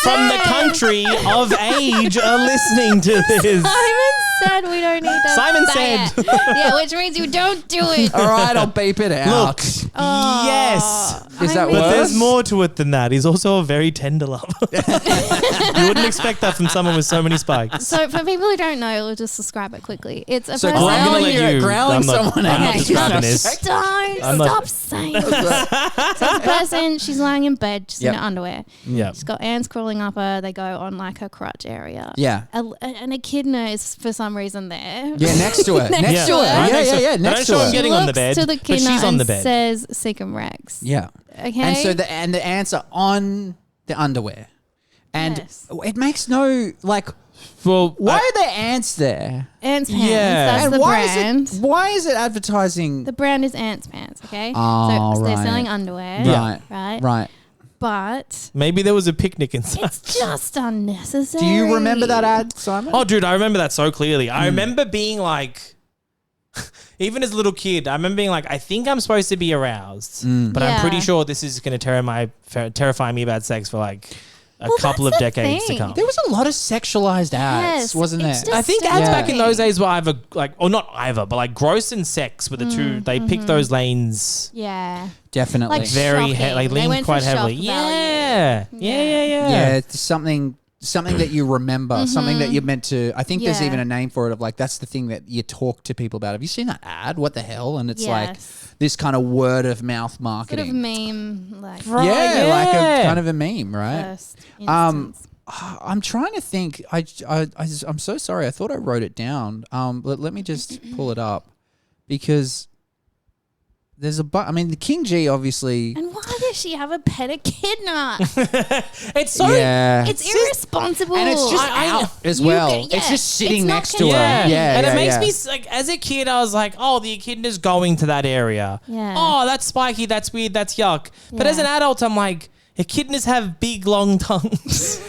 from the country of age are listening to this. Simon said we don't need to Simon say said. it. Yeah, which means you don't do it. All right, I'll beep it out. Look, yes. Is that I mean- But there's worse? more to it than that. He's also a very tender lover. You wouldn't expect that from someone with so many spikes. So for people who don't know, we'll just describe it quickly. It's a So person. I'm gonna growling, let you. growling I'm not, someone I'm not Okay, describing this. Don't I'm not- stop saying it. So it's a person, she's lying in bed, she's Yep. in her underwear. Yeah. She's got ants crawling up her. They go on like her crotch area. Yeah. An echidna is for some reason there. Yeah, next to her. next to her. Right Yeah, next yeah, to- yeah. But Next don't to show her. him getting on the Looks bed, to the but echidna she's on the and bed. says Sick 'em Rex. Yeah. Okay. And so the ants are on the underwear. And Yes. it makes no like Well, why are there ants there? Ants Pants. Yeah. That's And the why brand. why is it advertising The brand is Ants Pants, okay? Oh, so they're right. selling underwear. Right. Right. Right. But maybe there was a picnic inside. it's just unnecessary. Do you remember that ad, Simon? Oh, dude, I remember that so clearly. I remember being like, even as a little kid, I remember being like, I think I'm supposed to be aroused, but I'm Yeah. pretty sure this is going to terrify me about sex for like a Well, couple of that's the decades to thing. come. There was a lot of sexualized ads, Yes, wasn't there? it's I think ads back in disturbing. those days were either like, or not either, but like gross and sex were the two. They picked those lanes Yeah. Definitely. Like very shocking. like They leaned went quite for heavily. shock Yeah. value. yeah, it's something that you remember, something that you're meant to. I think there's Yeah. even a name for it of like that's the thing that you talk to people about. Have you seen that ad? What the hell? And it's like Yes. this kind of word of mouth Sort of marketing. meme, like Yeah, like a yeah. kind of a meme, right? first instance. I'm trying to think. I'm so sorry. I thought I wrote it down. Let me just pull it up because there's I mean, the King G obviously. And why does she have a pet echidna? It's so Yeah. It's irresponsible. And it's just I- out as You well. can- It's yeah, just sitting it's not next to her. Yeah, Yeah, and yeah, it makes yeah. me like, as a kid, I was like, "Oh, the echidna's going to that area. Yeah. Oh, that's spiky. That's weird. That's yuck." But as Yeah. an adult, I'm like, echidnas have big, long tongues,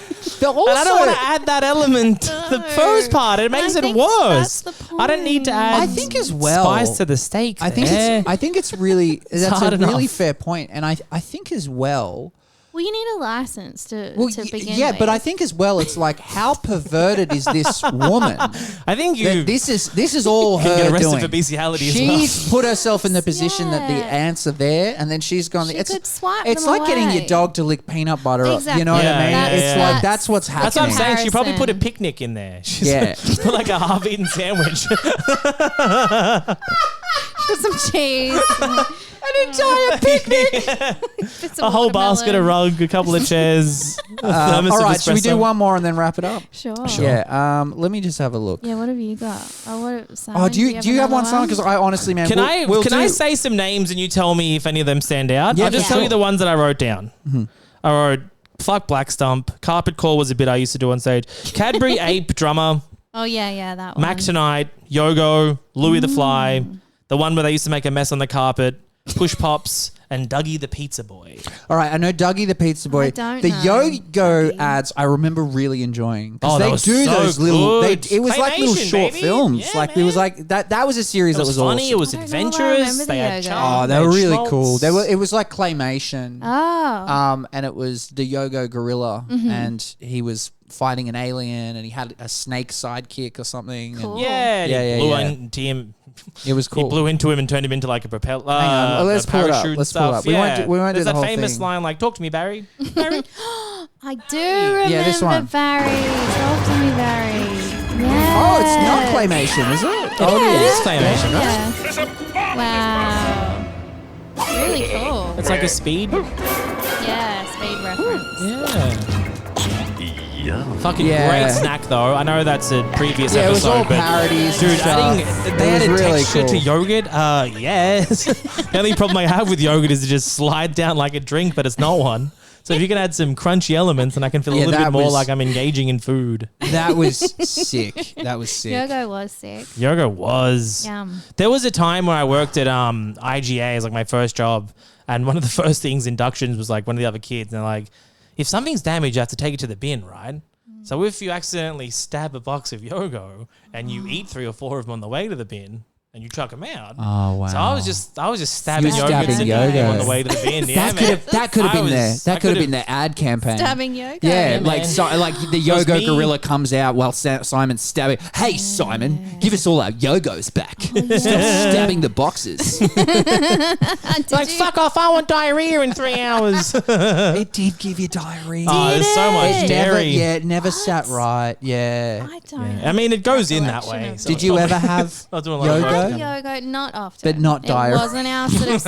They're also, and I don't want to add that element to the first part. It makes I it think worse. that's the I don't need to point. add. I think as well. spice to the steak. I think there. I think it's really that's hard a really enough. fair point, and I think as well. Well, you need a license to begin yeah, with. but I think as well, it's like how perverted is this woman? I think you. That this is all can her get arrested doing. for bestiality as She's put herself in the position that the Yeah. ants are there, and then she's gone. She It's could swipe it's them like getting away. your dog to lick peanut butter. Exactly. You know what I Yeah, mean? yeah, It's yeah. like that's what's happening. That's what I'm saying. She probably put a Comparison. picnic in there. She's Yeah. put like a half-eaten sandwich. some cheese, An entire picnic. bits A of whole watermelon. basket of rug, a couple of chairs. thermos all of right, should we do espresso. one more and then wrap it up? Sure. Yeah. Let me just have a look. Yeah. What have you got? Simon, Oh, do you have one, Simon? Because I honestly, man, Can we'll I do- say some names and you tell me if any of them stand out? Yeah, I'll just for tell sure. you the ones that I wrote down. I wrote Fuck Black Stump. Carpet Call was a bit I used to do on stage. Cadbury Ape Drummer. Oh yeah, that one. Mac Tonight. Yogo. Louis the Fly. The one where they used to make a mess on the carpet. Push Pops. and Dougie the Pizza Boy. All right, I know Dougie the Pizza Boy. I don't the know Yo-Go ads I remember really enjoying. Oh, they that was do so those little. good. It was like little Claymation, short baby. films. Yeah, Like it was like that. That was a series It that was was funny. awesome. It was I don't know why I adventurous. remember They the had Yo-Go. charm. Oh, they were had really schmaltz. cool. It was like claymation. Oh. And it was the Yo-Go gorilla, Mhm. and he was fighting an alien, and he had a snake sidekick or something. Cool. And Yeah, he blew into him. It was cool. He blew into him and turned him into like a propeller. Hang on, well, let's a pull it up. parachute Let's and pull it stuff. up. We won't do There's the a whole famous thing. line like, "Talk to me, Barry." I do remember this one. Barry. Talk to me, Barry. Yeah. Oh, it's not claymation, is it? Oh, Oh, it is claymation, Yeah. Wow. Really cool. It's like a speed. Yeah, speed reference. Yeah. Fucking Yeah. great snack though. I know that's a previous Yeah, it episode. was all but parodies Dude, and stuff. adding It they was added really texture to cool. yogurt. Yes. The only problem I have with yogurt is it just slide down like a drink, but it's not one. So if you can add some crunchy elements, and I can feel a Yeah, little bit that more was- like I'm engaging in food. That was sick. That was sick. Yogo was sick. Yoga was. Yum. There was a time where I worked at IGA as like my first job, and one of the first things inductions was like one of the other kids, and they're like, if something's damaged, you have to take it to the bin, right? So if you accidentally stab a box of Yogo and you eat 3 or 4 of them on the way to the bin, and you chuck them out. Oh wow! So I was just stabbing You're yogurts stabbing and eating them on Yogos. the way to the bin. Yeah, man. That could have I been there. was- That I could have been could've- their ad campaign. Stabbing Yogo. Yeah, Yeah, like man. so, like the was Yogo me. gorilla comes out while Simon's stabbing. Hey, Simon, give us all our Yogos back. Stop stabbing the boxes. Like, fuck off, I want diarrhea in 3 hours. It did give you diarrhea. Oh, there's so much It dairy. it never sat right. Yeah. I don't. I mean, it goes in that way. so Did it's you probably- ever have I was doing a lot of Yogo? work. Yogo, not often. But not diarrhea. It wasn't our sort of.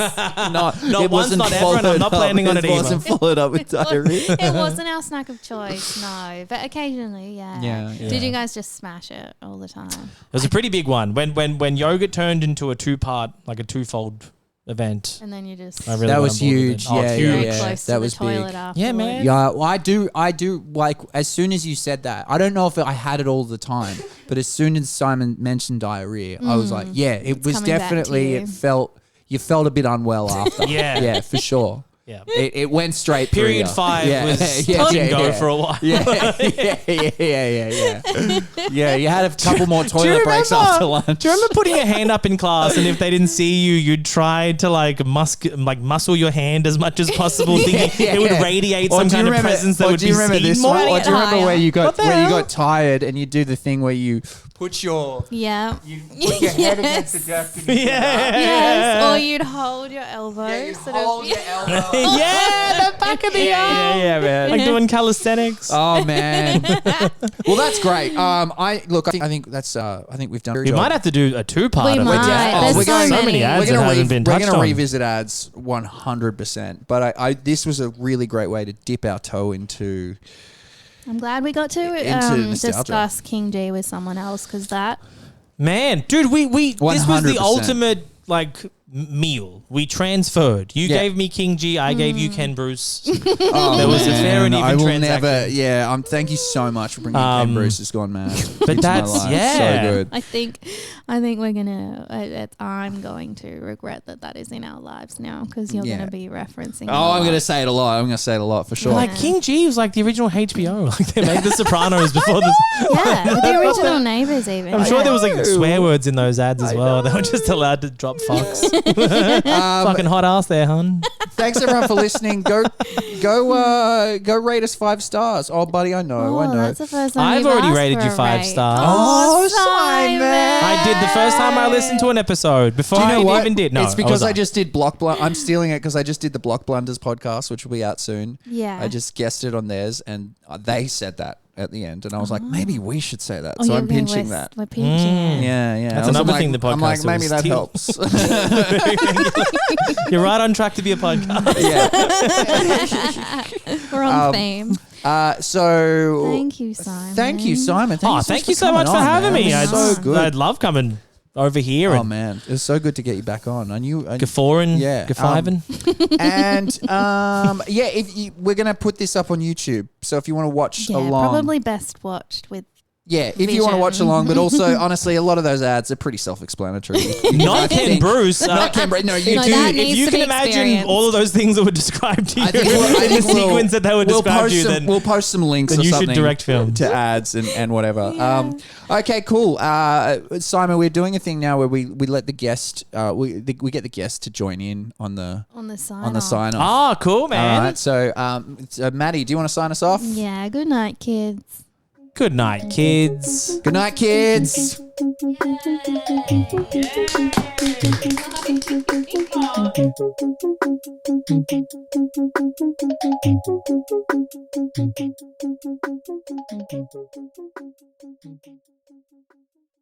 Not Not once, not ever, and I'm not planning on it It wasn't either. followed up with diarrhea. It wasn't our snack of choice, no. But occasionally, yeah. Yeah. Did you guys just smash it all the time? It was a pretty big one. When yogurt turned into a 2-part, like a 2-fold event. And then you just. I really That got was on board with huge. it. Oh, Yeah, huge. yeah, Very yeah. close That to was the toilet big. afterwards. Yeah, man. Yeah, well, I do like as soon as you said that. I don't know if I had it all the time, but as soon as Simon mentioned diarrhea, I was like, yeah, it was coming back to definitely. you. It felt you felt a bit unwell after. Yeah. yeah, for sure. Yeah. It went straight. Period through 5 you. was touch and go for a while. Yeah, yeah. Yeah, you had a couple more Do you toilet breaks after lunch. Do you remember putting your hand up in class, and if they didn't see you, you'd try to like muscle your hand as much as possible, thinking it would radiate Or some do you kind of remember- presence that or would do be you remember seen this more. one? Or do you remember where you got What the where you hell? got tired and you do the thing where you put your Yeah. put your head against the desk and you Yes. Or you'd hold your elbow. hold your elbow. Yeah, the back of the arm. Yeah, man. Like doing calisthenics. Oh man. Well, that's great. I think that's I think we've done. We might have to do a 2-part. We of it. might. Oh, There's we're so going- many. ads We're that gonna, haven't been touched gonna on. revisit ads 100%. But I this was a really great way to dip our toe into. I'm glad we got to Into nostalgia. discuss King G with someone else because that. Man, dude, we this was the 100%. ultimate like meal. We transferred. You Yeah. gave me King G, I gave you Ken Bruce. Oh, There was a fair and man, even I will transaction. never. Yeah. Thank you so much for bringing Ken Bruce has gone mad. but into my that's- life. yeah. so good. I think we're gonna. I'm going to regret that is in our lives now because you're Yeah. gonna be referencing. Oh, I'm gonna say it a lot. I'm gonna say it a lot for sure. Like King G was like the original HBO. Like they made The Sopranos before this. Yeah, the original Neighbours even. I'm sure there was like know. swear words in those ads as well. They were just allowed to drop fucks. Fucking hot ass there, hun. Thanks everyone for listening. Go rate us 5 stars. Oh, buddy, I know. Oh, that's the first time I've you've already asked rated for you a 5 rate. stars. Oh, Simon. I did the first time I listened to an episode before Do you know I what? even did. No, it's because I wasn't. just did Block Blunders. I'm stealing it because I just did the Block Blunders podcast, which will be out soon. Yeah. I just guessed it on theirs, and they said that at the end, and I was like, maybe we should say that. Oh, So yeah, I'm okay, pinching we're- that. We're pinching it. Yeah. That's I was another like- thing the I'm like, podcast maybe was that steal. helps. You're right on track to be a podcast. We're on theme. So Thank you, Simon. Thank you, Simon. Thank you so much for having me. It's I'd so good. I'd love coming over here Oh and man, it was so good to get you back on. I knew. gafforing, Yeah, gaffiving. And we're gonna put this up on YouTube. So if you want to watch Yeah, along, probably best watched with Yeah, if you want to watch along, but also, honestly, a lot of those ads are pretty self-explanatory. Not Ken Bruce. Not Ken Bruce. No, you No, do. that If needs you to can be imagine experienced. all of those things that were described to you I think we'll- in the sequence that they would describe to you, then we'll post some links then or you should something direct film. to ads and whatever. Okay, cool. Simon, we're doing a thing now where we let the guest we get the guest to join in on the sign off. Ah, cool, man. All right, so Maddie, do you want to sign us off? Yeah, good night, kids. Good night, kids. Good night, kids.